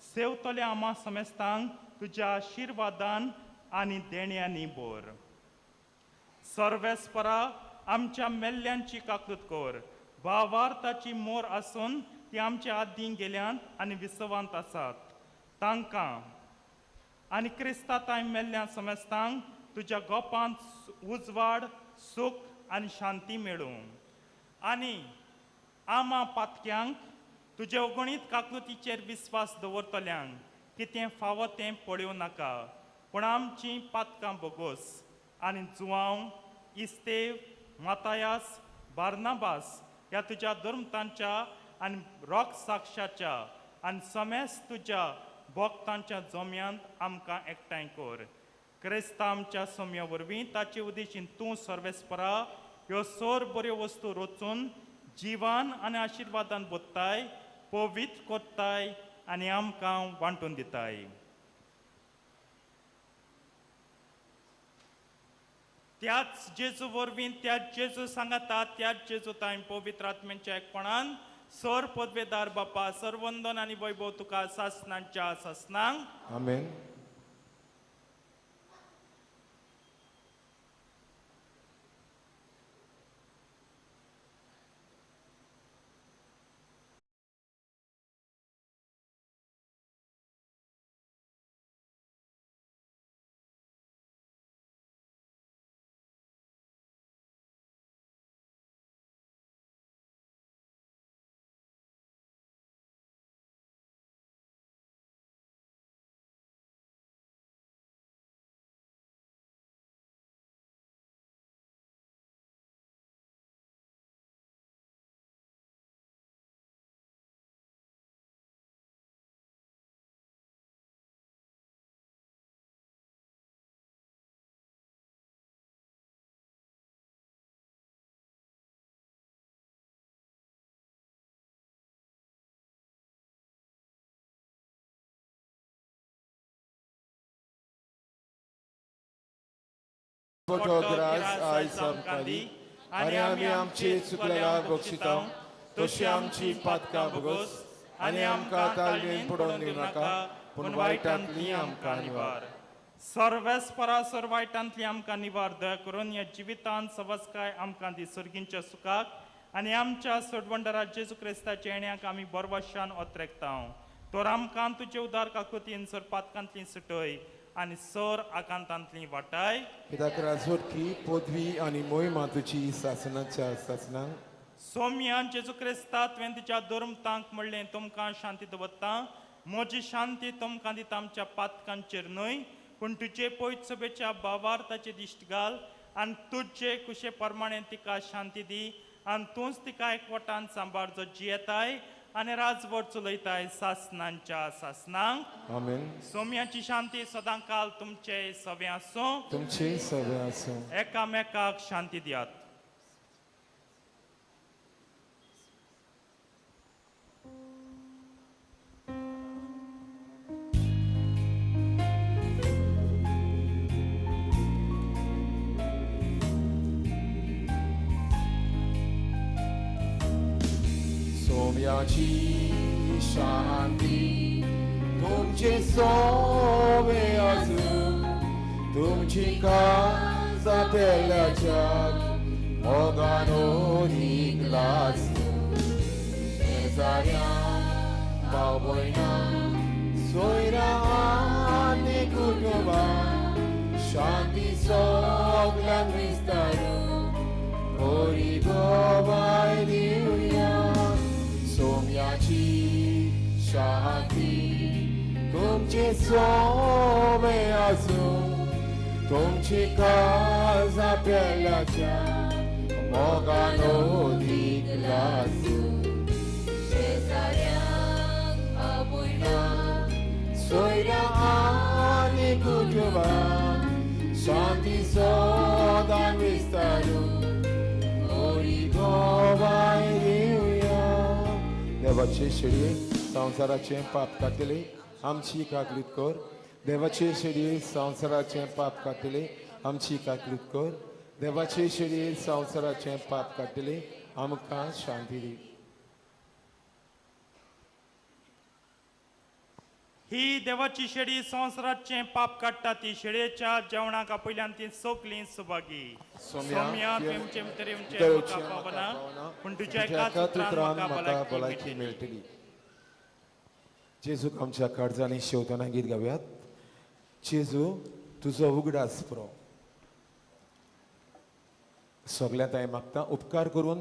सेवतले आमा समेस्तांक तुज्या आशिर्वादान आनी देण्यांनी बोर. सर्वेस्परा, आमच्या मेल्ल्यांची काकूत कर. भावार्थाची मोर आसून ती आमच्या आदीं गेल्यांत आनी विसवांत आसात, तांकां आनी क्रिस्ताताय मेल्ल्या समेस्तांक तुज्या गोपांत उजवाड, सूख आनी शांती मेळूं. आनी आमा पातक्यांक तुजे अगणीत काकुतीचेर विस्वास दवरतल्यांक कितें फावो तें पळोवं नाका, पूण आमची पातकां बोगोस आनी जुवांव, इस्तेव, मातायास, बार्नाबास ह्या तुज्या धर्मतांच्या आनी रोग साक्षाच्या आनी समेस्त तुज्या भक्तांच्या जम्यांत आमकां एकठांय कर. क्रिस्ता आमच्या सोम्या वरवीं ताचे उदेशीन तूं सर्वेस्परा ह्यो सोर बऱ्यो वस्तू रचून जिवान आनी आशिर्वादान बोत्ताय, पवित्र कोत्ताय आनी आमकां वांटून दिताय. त्याच जेजू वरवीं त्याच जेजू सांगाता त्याच जेजू ताईं पवित्र आत्म्याच्या एकपणान सर पदवेदार बापा सर्वंदन आनी वैभव तुका सासणांच्या सासणांक. आमेन. Potogras आयज आमकांदी आनी आमी आमची चुकलेला बक्षितां तशी आमची पातकां भोगोस आनी आमकां तालमेन पडोवन दिवं नाका पूण वायटांतली आमकां निवार. सर्वेस्परासर वायटांतली आमकां निवार दया करून ह्या जिवितांत सवस्काय आमकां दी सर्गींच्या सुखाक आनी आमच्या सोडवंडरा जेजू क्रिस्ताच्या येण्याक आमी बरवशान ओत्रेकता. तर आमकां तुजे उदार काकुतीन सर पातकांतली सुटय आनी सर आकांतांतली वाटाय. कित्याक राजवटकी पदवी आनी मोहिमा तुजी सासनाच्या सासनांक सौम्या जेजू क्रिस्ता तुवें तुज्या धर्मतांक म्हणलें तुमकां शांती दवरता. म्हजी शांती तुमकां दिता आमच्या पातकांचेर न्हय पूण तुजे पयत सभेच्या भावार्थाचे दिश्ट घाल आनी तुजे कुशे प्रमाणे तिका शांती दी आनी तूंच तिका एकवटान सांबाळ जो जियेताय आनी राजवट चलयताय सासनांच्या सासनांक. आमेन. सौम्याची शांती सदां काल तुमचे सवे आसूं. तुमचे सवे आसूं. एकामेकाक शांती दियात. सोम्याची शांती तुमचे सोवे आसूं तुमची काळजां पेल्याच्या मोगानो निगला आसूं. शेजाऱ्यां भाव भयणां सोयरां आनी कुटुंबां शांती सगळ्यांक विस्तारूं बरी गोवाय दिवया. सोम्याची शांती तुमचे सोवे आसूं तुमची काळजां पेल्याच्या मोगानो दिगला आसूं. शेजाऱ्यांक भाव भयणां सोयरां आनी कुटुंबां शांती सदां विस्तारूं बरी गोवाय दिवया. देवाचे शेळये संवसाराचे पाप कातले आमची काकलीत कर. देवाचे शेळये संवसाराचे पाप कातले आमची काकलीत कर. देवाचे शेळये संवसाराचे पाप कातले आमकां शांती दी. ही देवाची शेळी संवसाराचे पाप काडटा ती शेळयेच्या जेवणाक पयल्यान ती सोंपली सुभागी. सौम्या तुमचे भितर म्हाका पावना पूण तुज्या एकाच उतरान म्हाका भलायकी मेळटली. जेजूक आमच्या काळजांनी शेवताना गीत गावयात. जेजू तुजो उगडास पुरो. सगळ्यांत हांवें मागता उपकार करून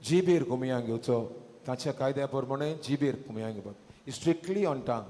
जिबेर कुमयां घेवचो ताच्या कायद्या प्रमाणे जिबेर कुमयां घेवप स्ट्रिक्टली ऑन टांग.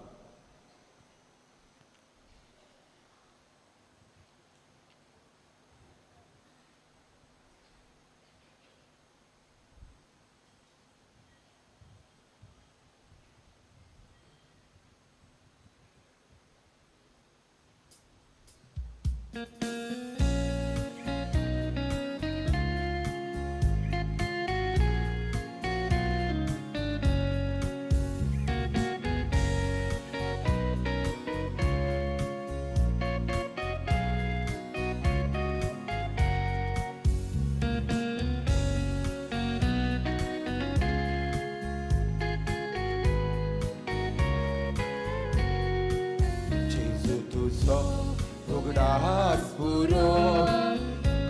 उगडास पुरो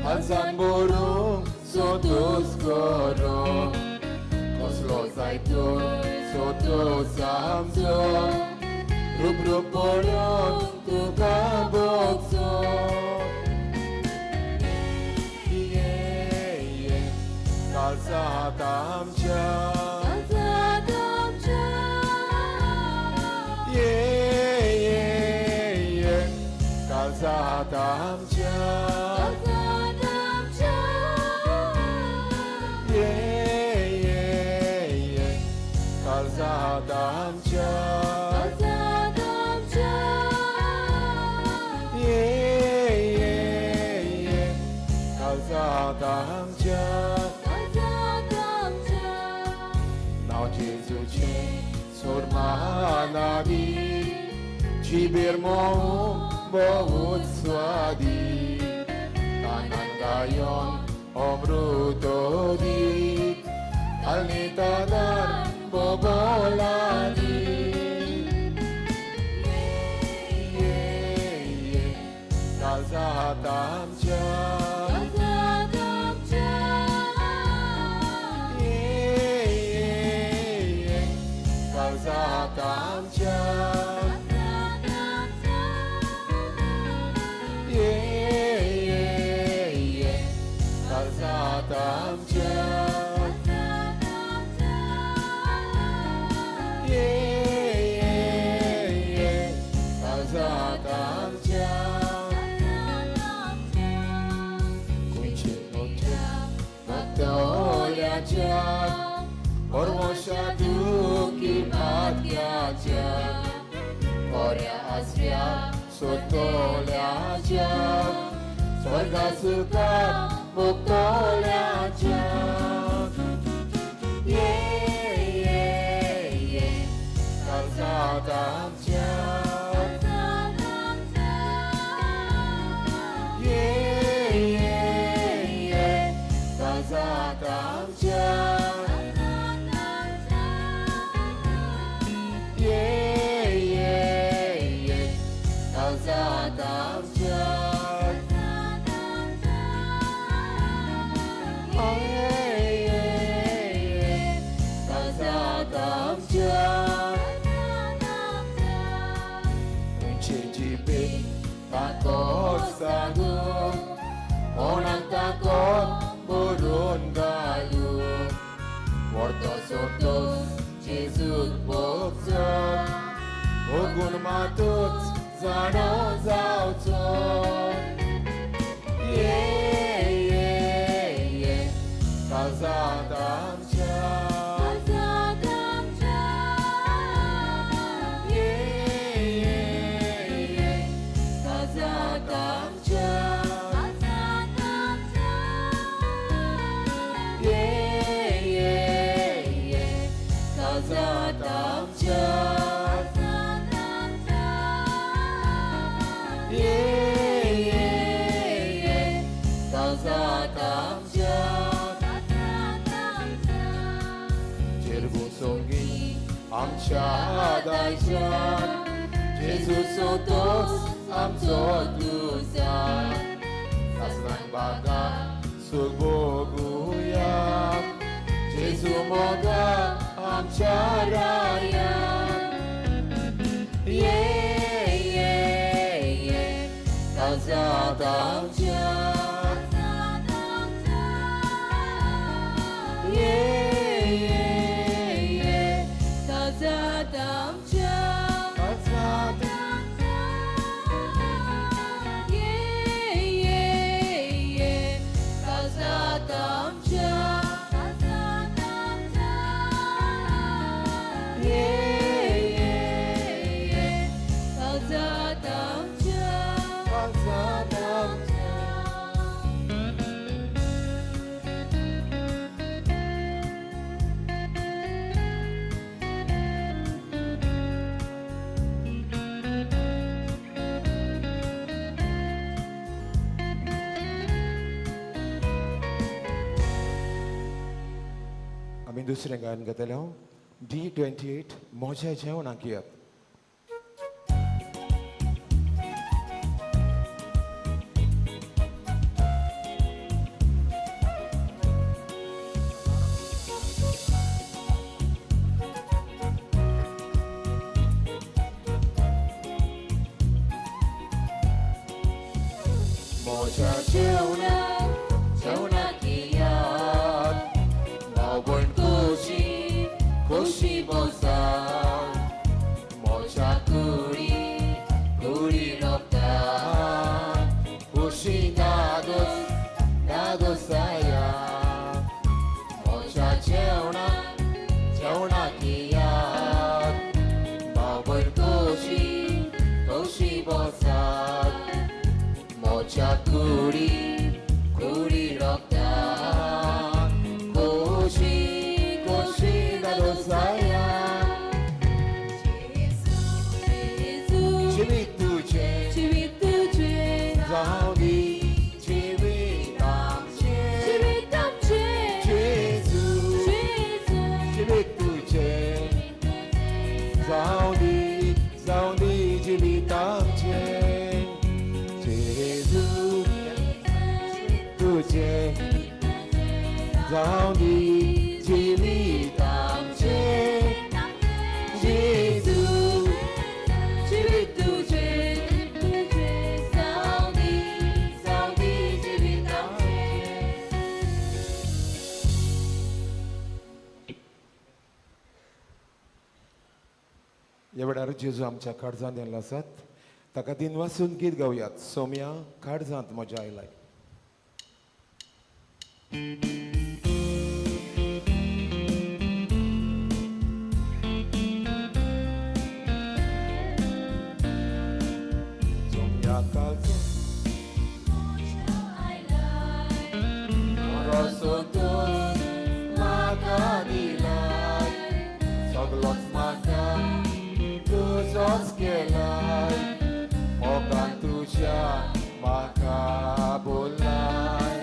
खालसान बरोवंक सोदोस करो कसलो जायतो सोदोस आमचो रुबरू पळोवंक तुका भोगचो. काळजांत आमच्या काळजांत आमच्या काळजांत आमच्या काळजांत आमच्या नांव जेजूचें सोर्मानादी जिबेर मोव बहुत स्वादी ताना gayon omrutodi alnitadan bogolani Kalzatamcha Kalzatamcha Kalzatamcha Kalzatamcha Batoliacha Ormoshaduki Matyacha Korea Asya Sotoliacha Swarga Sukha Muktoliacha Kalzatamcha Kalzatamcha Kalzatamcha Kalzatamcha Unchejibe takot sagung Orang takot burun galu Wortos-wortos Jesut bokso Ogun matut zano zauto Kalzatamcha Kalzatamcha Kalzatamcha Kalzatamcha Jerbusongi amcha daishan Jesus sotos amcho tusan Kasran baga sugboguyam Jesus moga amcha raya Kalzatamcha आम्ही दुसरें गायन घेतलें D28 मोज्या जेवणाक Yelp मोज्या जेवणाक Yelp Małbym kusi bosa Mocha kuri nopta Kusi nados saya Mocha jeuna kiyat Małbym kusi bosa Mocha kuri nopta Civit tuce, Zaudi, civita जिवीत आमचे जेजू तुझे जाऊं दी जिवीत आमचे जेजू जिवीत तुझे जाऊं दी जिवीत आमचे. ह्या वेळार जेजू आमच्या काळजांत येयल्लो आसात ताका दिनवासून गीत गावयात. सोम्या काळजांत म्हज्या आयलाय. सोम्या काळजांत रसो तूं म्हाका दिलाय सगळोच म्हाका तुजोच केलाय मोगान तुज्या म्हाका बोलाय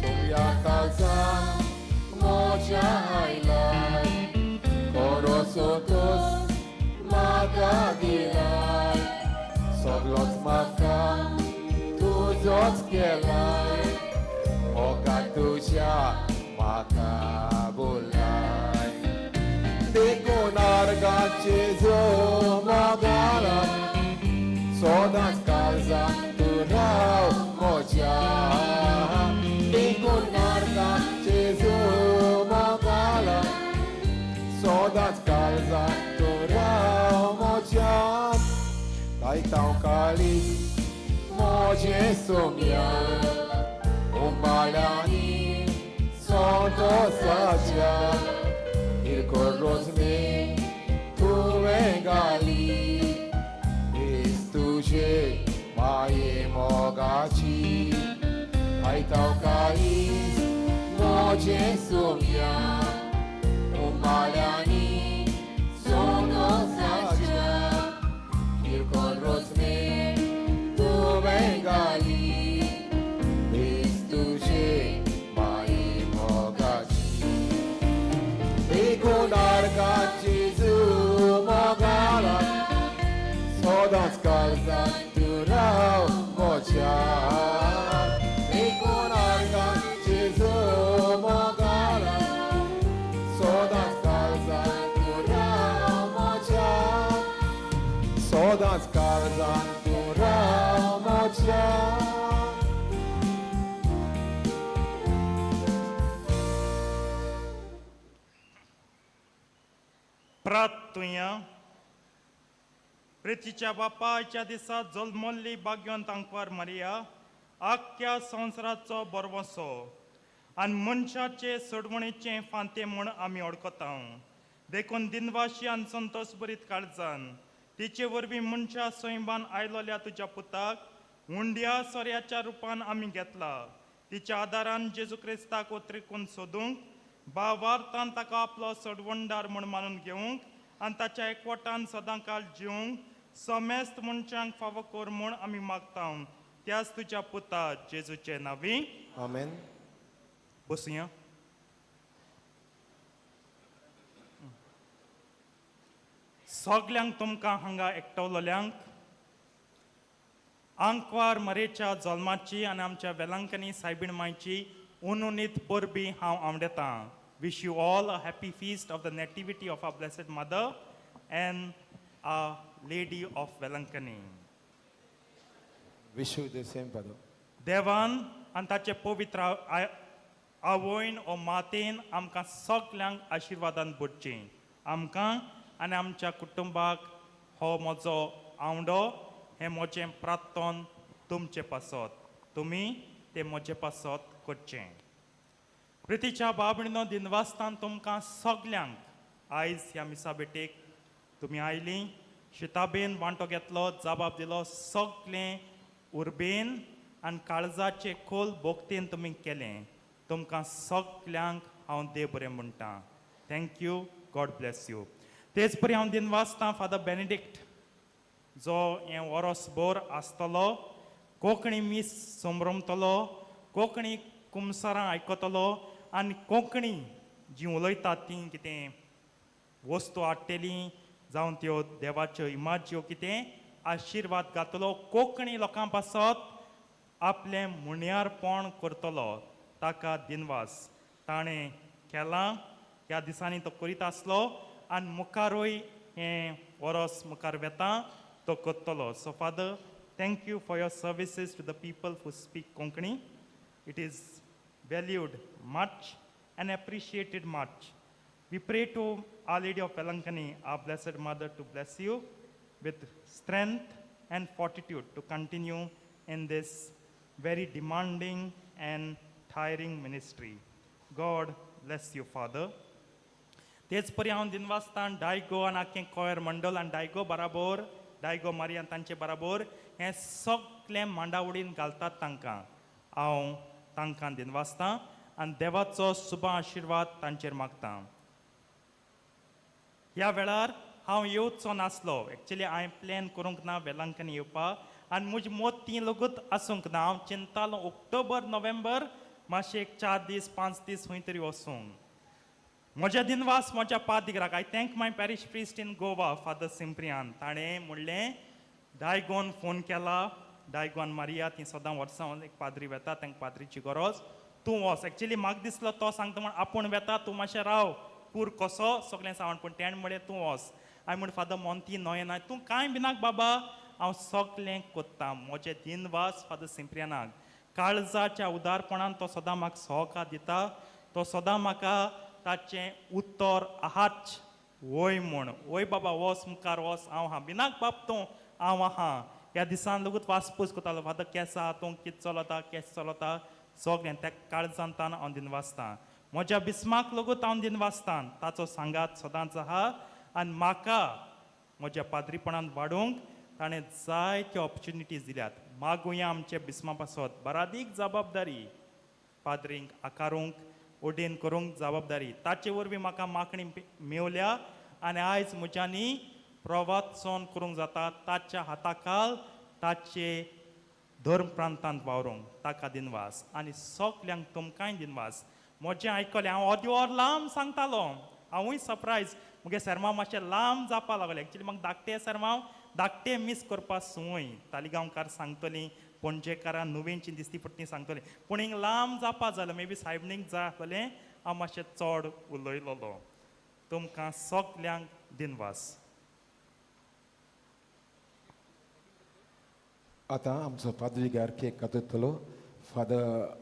सोम्या काळजांत म्हज्या आयलाय कोरोसो तोच म्हाका दिलाय सगळोच म्हाका तुजोच केलाय मोगान तुज्या म्हाका बोलाय देखून आर्गाचे जो मोगाला सोदांच काळजांत तूं राव म्हज्या देखून आर्गाचे जो मोगाला सोदांच काळजांत तूं राव म्हज्या लायतां काळी म्हजें Saumya उमाळ्यांनी संतोसाच्या Corrosme tu vengali Istuje maie mogaci Ai tau cais moje sumia Umaliani sono sacia Il corrosme tu vengali Istuje maie mogaci Con argaci zu mogala Sodac calzat tu rau mocia Con argaci zu mogala Sodac calzat tu rau mocia Sodac calzat tu rau mocia प्रार्थुया प्रितीच्या बापाच्या दिसा जल्मल्ली भाग्यवंत Ankwar Maria आख्या संवसाराचो बरवसो आनी मनशाचे सोडवणेचे फांते म्हूण आमी ओळखता देखून दिनवाशी आनी संतोश बरीत काळजान तिचे वरवीं मनशा सैबान आयलोल्या तुज्या पुताक हुंड्या सोऱ्याच्या रुपान आमी घेतला तिच्या आदारान जेजू क्रिस्ताक वत्रिकून सोदूंक भावार्थान ताका आपलो सडवंडार म्हूण मानून घेवंक आनी ताच्या एकवटान सदांकाळ जिवंक समेस्त मनशांक फावो कर म्हूण आमी मागता त्याच तुज्या पुता जेजूचे नांवी आमेन. बसुया. सगल्यांक तुमकां हांगा एकटवलोल्यांक आंकवार मरेच्या जल्माची आनी आमच्या वेलांकनी सायबीण मांयची उनुनीत परबी हांव आवडटां. Wish you all a happy feast of the nativity of our Blessed Mother and Our Lady of Vailankanni. Wish you the same, Father. देवान आनी ताचे पवित्र आवयन ओ मातेन आमकां सगल्यांक आशिर्वादान भरचें. आमकां आनी आमच्या कुटुंबाक हो म्हजो आवडो हें म्हजें प्रार्थन तुमचे पासत. तुमी तें म्हजे पासत करचें. प्रितीच्या बाबणीनो दिनवासतान तुमकां सगल्यांक आयज ह्या मिसा बेटेक तुमी आयलीं शिताबेन वांटो घेतलो जबाब दिलो सगलें उर्बेन आनी काळजाचे खोल भोगतेन तुमी केलें. तुमकां सगल्यांक हांव देव बरें म्हणटा. थँक्यू. God bless you. तेच परी हांव दिनवासतां फादर बेनिडिक्ट जो हें वरसभर आसतलो कोंकणी मीस समरमतलो कोंकणी कुमसारां आयकतलो आनी कोंकणी जी उलयतात ती कितें वस्तू हाडटली जावं त्यो देवाच्यो इमाज ज्यो कितें आशिर्वाद घातलो कोंकणी लोकां पासत आपलें मुण्यारपण करतलो ताका दिनवास ताणें केलां ह्या दिसांनी तो करीत आसलो आनी मुखारूय हें वरोस मुखार वेता तो करतलो. So father, thank you for your services to the people who speak Konkani. It is valued much and appreciated much. We pray to Our Lady of Vailankanni, our Blessed Mother, to bless you with strength and fortitude to continue in this very demanding and tiring ministry. God bless you, Father. तेच परी हांव दिनवासतान डायगो आनी आख्खें coir मंडल आनी डायगो बराबर डायगो Marianne तांचे बराबर हें सगळें मांडावडीन घालतात तांकां. हांव तांकां दिनवासतां आनी देवाचो शुभ आशिर्वाद तांचेर मागतां. ह्या वेळार हांव येवचो नासलो. एक्चुली हांवें प्लॅन करूंक ना वेलांकनी येवपाक आनी म्हजी मोत ती लगूच आसूंक ना. हांव चिंतालो ऑक्टोबर नोव्हेंबर मातशें एक 4 दीस 5 दीस खंय तरी वचूंक. म्हज्या दिनवास म्हज्या पाद्रिगाक I thank my parish priest in Goa father Cyprian. ताणें म्हणलें डायगोन फोन केला. डायगोन मारिया ती सदां वर्सां एक पाद्री वेता तांकां पाद्रीची गरज. तूं वच. एक्चुली म्हाका दिसलो तो सांगता म्हण आपूण वेता तूं मातशें राव पूर कसो सगळें सांगण पूण तेणें म्हणलें तूं वच. हांवें म्हणलें फादर मोंती नोयना तूं कांय भिनाक बाबा हांव सगळें कोत्तां. म्हजें दिनवास फादर सिंप्रियानाक काळजाच्या उदारपणान तो सदां म्हाका सहकार दिता. तो सदां म्हाका ताचें उत्तर आहाच वय म्हूण. वय बाबा वच मुखार वच हांव आहा भिनाक बाब तूं हांव आहा. ह्या दिसान लगूच वासपूस करतालो फादर केस आहा तूं कितें चलता केस चलता सगळें त्या काळजांतान हांव दिनवासतां. म्हज्या बिस्माक लगूच हांव दिनवासतां. ताचो सांगात सदांच आहा आनी म्हाका म्हज्या पाद्रीपणान वाडूंक ताणें जायत्यो ऑपॉर्च्युनिटीज दिल्यात. मागुया आमचे बिस्मा पासत बरादीक जबाबदारी पाद्रींक आकारूंक ओडेन करूंक जबाबदारी. ताचे वरवीं म्हाका मागणी मेवल्या आनी आयज म्हज्यांनी प्रवचन करूंक जाता. ताच्या हाताखाल ताचे धर्म प्रांतांत वावरूंक ताका दिनवास आनी सगल्यांक तुमकांय दिनवास. म्हजें आयकलें हांव अर्द वर लांब सांगतालो. हांवूय सरप्रायज मुगे सरमांव मातशें लांब जावपा लागलें. एक्चुली म्हाका धाकटे सरमांव धाकटे मीस करपा संवय. तालिगांवकार सांगतलीं पणजेकारां नुवेंची दिसती पडटी सांगतलीं पूण हिंग लांब जावपा जालें. मे बी सायबणीक जाय आसलें हांव मातशें चड उलयलोलो. तुमकां सगल्यांक दिनवास. आतां आमचो पाद्रीगार केक कातयतलो. Father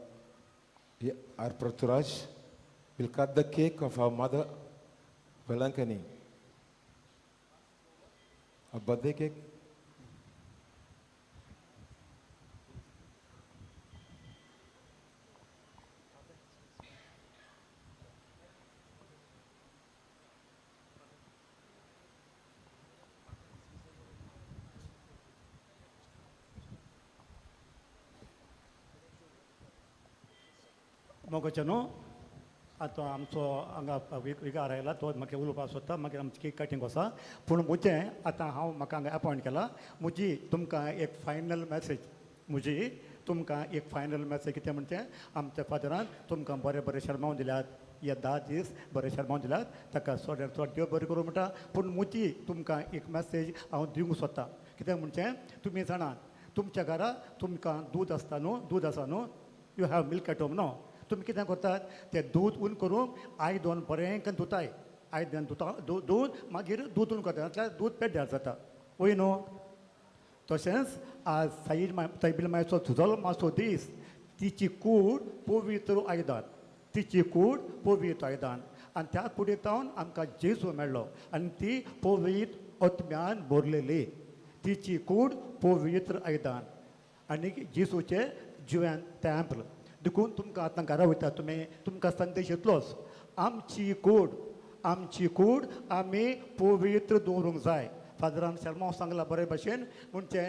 Arpurturaj will cut the cake of our mother Vailankanni. A birthday cake. मोगाचे न्हू आतां आमचो हांगा विकार आयला तो म्हाका उलोवपाक सोदता. मागीर आमचें केक कटींग आसा. पूण म्हजें आतां हांव म्हाका हांगा अपॉयंट केला. म्हजी तुमकां एक फायनल मॅसेज म्हजी तुमकां एक फायनल मॅसेज कितें म्हणचें आमच्या फादरान तुमकां बरे बरे शर्मावन दिल्यात. हे 10 दीस बरे शर्मावन दिल्यात ताका चड चड देव बरें करूं म्हणटा. पूण म्हजी तुमकां एक मॅसेज हांव दिवंक सोदतां. कितें म्हणचें तुमी जाणात तुमच्या घरा तुमकां दूद आसता न्हू दूद आसा न्हू. You have milk at home न्हू. तुमी कितें करतात तें दूद उन करून आयदन बरें करून धुताय. आयदन दूद मागीर दूद उन करता दूद पेड्ड्यार जाता वय न्हू. तशेंच आज सायबील मायचो झुजलो मातसो दीस. तिची कूड पवित्र आयदान. तिची कूड पवित्र आयदान आनी त्या कुडींतावन आमकां जेजू मेळ्ळो आनी ती पवित्र आत्म्यान भरलेली. तिची कूड पवित्र आयदान आनी जेजूचे जिव्यान टॅम्पल देखून तुमकां आतां घरा वयता तुमी तुमकां संदेश येतलोच. आमची कूड आमी पवित्र दवरूंक जाय. फादरान शर्मांव सांगला बरे भशेन म्हणजे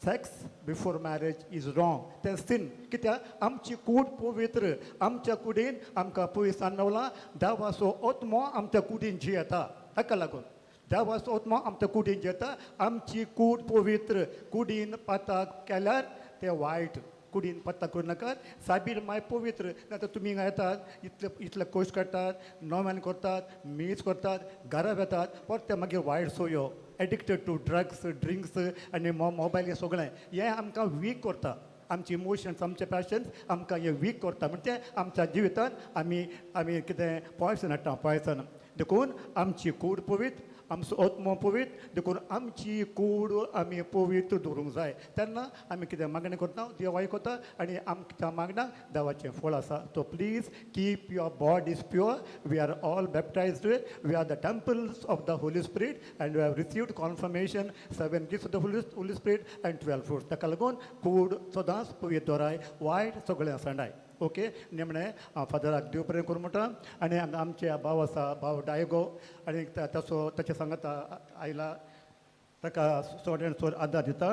sex before marriage is wrong तें सीन. कित्याक आमची कूड पवित्र. आमच्या कुडीन आमकां पयस सांगला देवाचो आत्मो आमच्या कुडीन जियेता. हाका लागून देवाचो आत्मो आमच्या कुडीन जियेता. आमची कूड पवित्र. कुडीन पाताक केल्यार तें वायट. कुडीन पत्ता करूं नाकात. साबीर माय पवित्र. नातर तुमी हिंगा येतात इतले कोश करतात नोव्यान करतात मीच करतात घरा येतात परते मागीर वायट सोयो एडिक्टेड टू ड्रग्स ड्रिंक्स आनी मोबायल हें सगळें हें आमकां वीक करता आमचे इमोशन्स आमचे पॅशन्स आमकां हे वीक करता म्हणजे आमच्या जिवितांत आमी कितें पॉयसन हाडटा पॉयसन देखून आमची कूड पवित्र आमचो आत्मो पवित्र देखून आमची कूड आमी पवित्र दवरूंक जाय तेन्ना आमी कितें मागणी करता देव आयकता आनी आमच्या मागणाक देवाचें फळ आसा so please keep your bodies pure we are all baptised we are the temples of the Holy Spirit and we have received confirmation 7 gifts of the Holy Spirit and 12 fruits ताका लागून कूड सदांच पवित्र दवराय वायट सगळें सांडाय ओके निमणें फादराक देव बरें करूं म्हणटा आनी हांगा आमचे भाव आसा भाव डायगो आनी ताचे सांगात आयला ताका सोड आदार दिता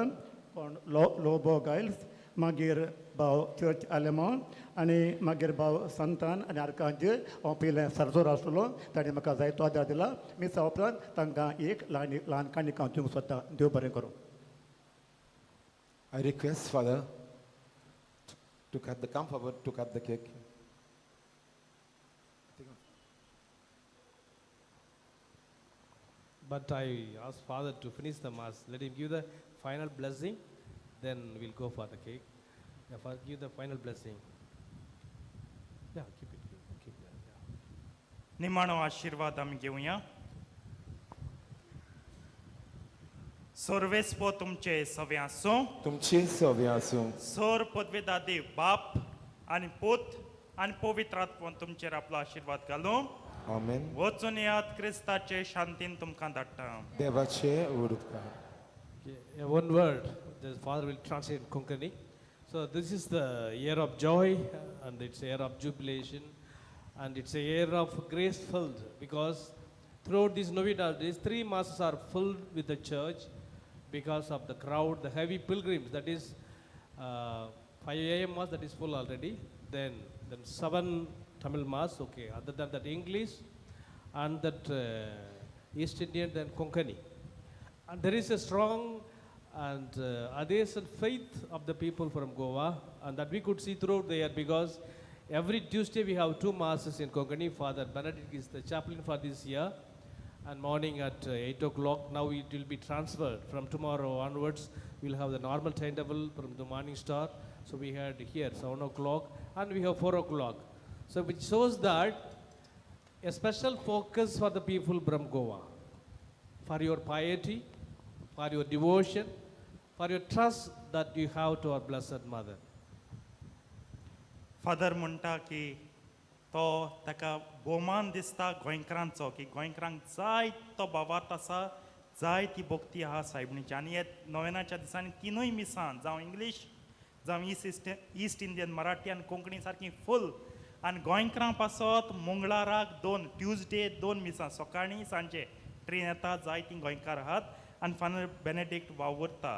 पण लोबो गायल्स मागीर भाव चर्च आलेमॉन आनी मागीर भाव संतान आनी आर्कांजील हांव पयलें सर्जोर आसलो ताणें म्हाका जायतो आदार दिला मिसा उपरांत तांकां एक ल्हान काणी हांव दिवंक सोदतां देव बरें करूं I request Father to come forward to cut the cake. But I asked Father to finish the Mass. Let him give the final blessing, then we'll go for the cake. Yeah, Father, give the final blessing. Yeah, keep it. Keep it. Yeah. निमाणो आशीर्वाद आमी घेवया सर्वेस्पो तुमचे सवे आसूं तुमची सव्या आसूं सर पदवेदादे बाप आनी पूत आनी पवित्र आत्मा तुमचेर आपलो आशीर्वाद घालूं आमेन वचून येयात क्रिस्ताचे शांतीन तुमकां धाडटा देवाचे उडुपकार Yeah, one word, the Father will translate in Konkani. So this is the year of joy and it's a year of jubilation and it's a year of grace filled because throughout these Novena days, 3 masses are filled with the church because of the crowd, the heavy pilgrims. That is 5 a.m. Mass, that is full already. Then 7 Tamil Mass, okay. Other than that, English and that East Indian, then Konkani. And there is a strong and adhesion faith of the people from Goa, and that we could see throughout the year because every Tuesday we have 2 masses in Konkani. Father Benedict is the chaplain for this year. And morning at 8 o'clock, now it will be transferred. From tomorrow onwards, we'll have the normal timetable from the morning star. So we had here 7 o'clock and we have 4 o'clock. So which shows that a special focus for the people from Goa, for your piety, for your devotion, for your trust that you have to our Blessed Mother. Father म्हणटा की तो ताका भोवमान दिसता गोंयकारांचो की गोंयकारांक जाय तो भावार्थ आसा जाय ती भक्ती आहा सायबणीची आनी हे नोवेनाच्या दिसांनी 3 मिसां जावं इंग्लीश जावं ईस्ट इंडियन मराठी आनी कोंकणी सारकी फूल आनी गोंयकारां पासत मंगळाराक 2 ट्युजडे 2 मिसां सकाळीं सांजे ट्रेन येता जाय ती गोंयकार आहात आनी फादर बेनेडिक्ट वावुरता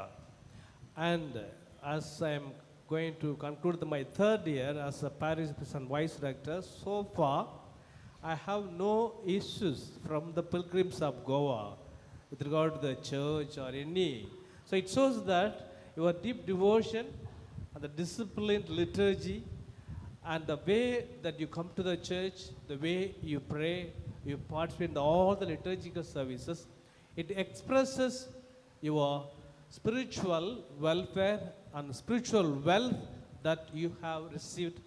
And as I am going to conclude my 3rd year as a parish and vice rector, so far I have no issues from the pilgrims of Goa with regard to the church or any. So it shows that your deep devotion and the disciplined liturgy and the way that you come to the church, the way you pray, you participate in all the liturgical services, it expresses your spiritual welfare and spiritual wealth that you have received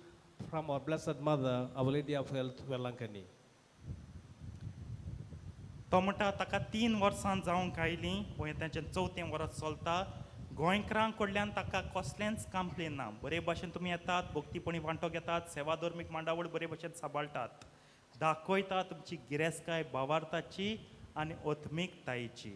from our Blessed Mother, Our Lady of Health, Vailankanni. तो म्हणटा ताका 3 वर्सां जावंक आयलीं पळय ताचें 4थें वर्स चलता गोंयकारां कडल्यान ताका कसलेंच कंप्लेन ना बरे भाशेन तुमी येतात भक्तीपणी वांटो घेतात सेवा धर्मीक मांडावळ बरे भशेन सांबाळटात दाखयता तुमची गिरेस्तकाय भावार्थाची आनी ओत्मीकतायेची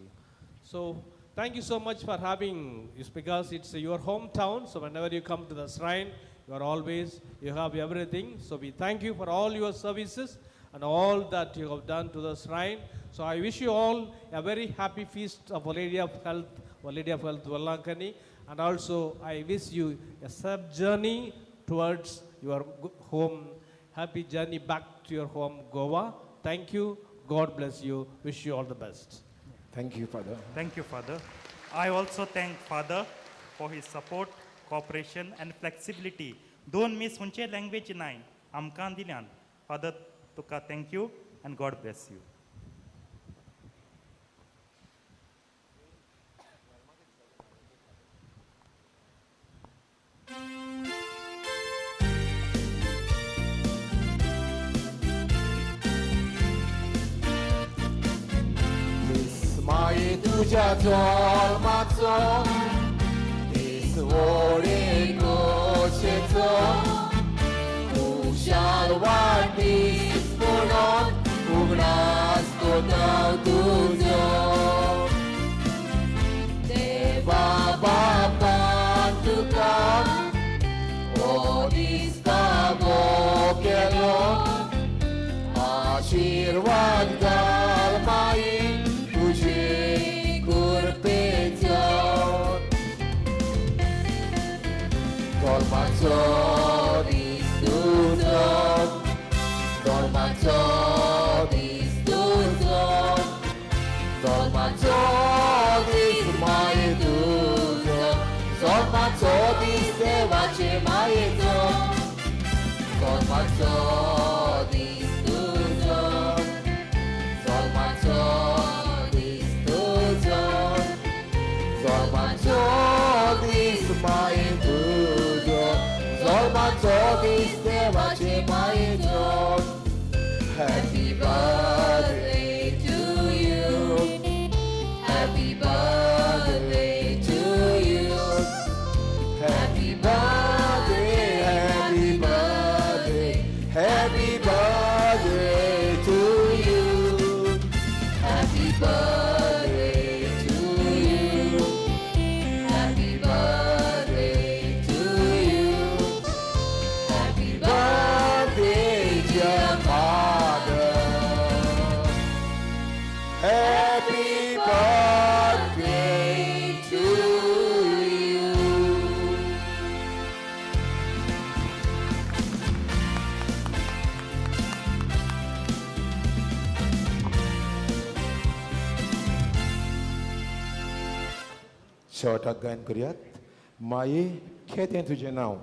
So, thank you so much for having this because it's your hometown. So, whenever you come to the shrine, you have everything. So, we thank you for all your services and all that you have done to the shrine. So, I wish you all a very happy feast of Our Lady of Health, Our Lady of Health, Vailankanni. And also, I wish you a safe journey towards your home. Happy journey back to your home, Goa. Thank you. God bless you. Wish you all the best. Thank you, Father. Thank you, Father. I also thank Father for his support, cooperation and flexibility. 2 मीस खंयचे language नाय आमकां दिल्यान. Father, Tuka thank you and God bless you. तुझ्या जल्माचो दीस व्हडे खोशेचो खुशाल वाडदीस म्हणून उगडास कोताव तुजो देवा बापान तुका ओ दीस कागो केलो आशीर्वाद घाल माई तुझे कुर्पेचो Dolmaco distuzo Dolmaco distuzo Dolmaco dismaetuzo Dolmaco distevace maeto Dolmaco distuzo Dolmaco distuzo Dolmaco dismaetuzo Zolmaco distevace maeto Happy birthday to you Happy birthday to you Happy birthday, happy birthday Happy birthday to you Happy birthday to you Happy birthday to you Happy birthday dear mother Happy birthday to you शेवटाक गायन करुयात माये खेतें तुजें नांव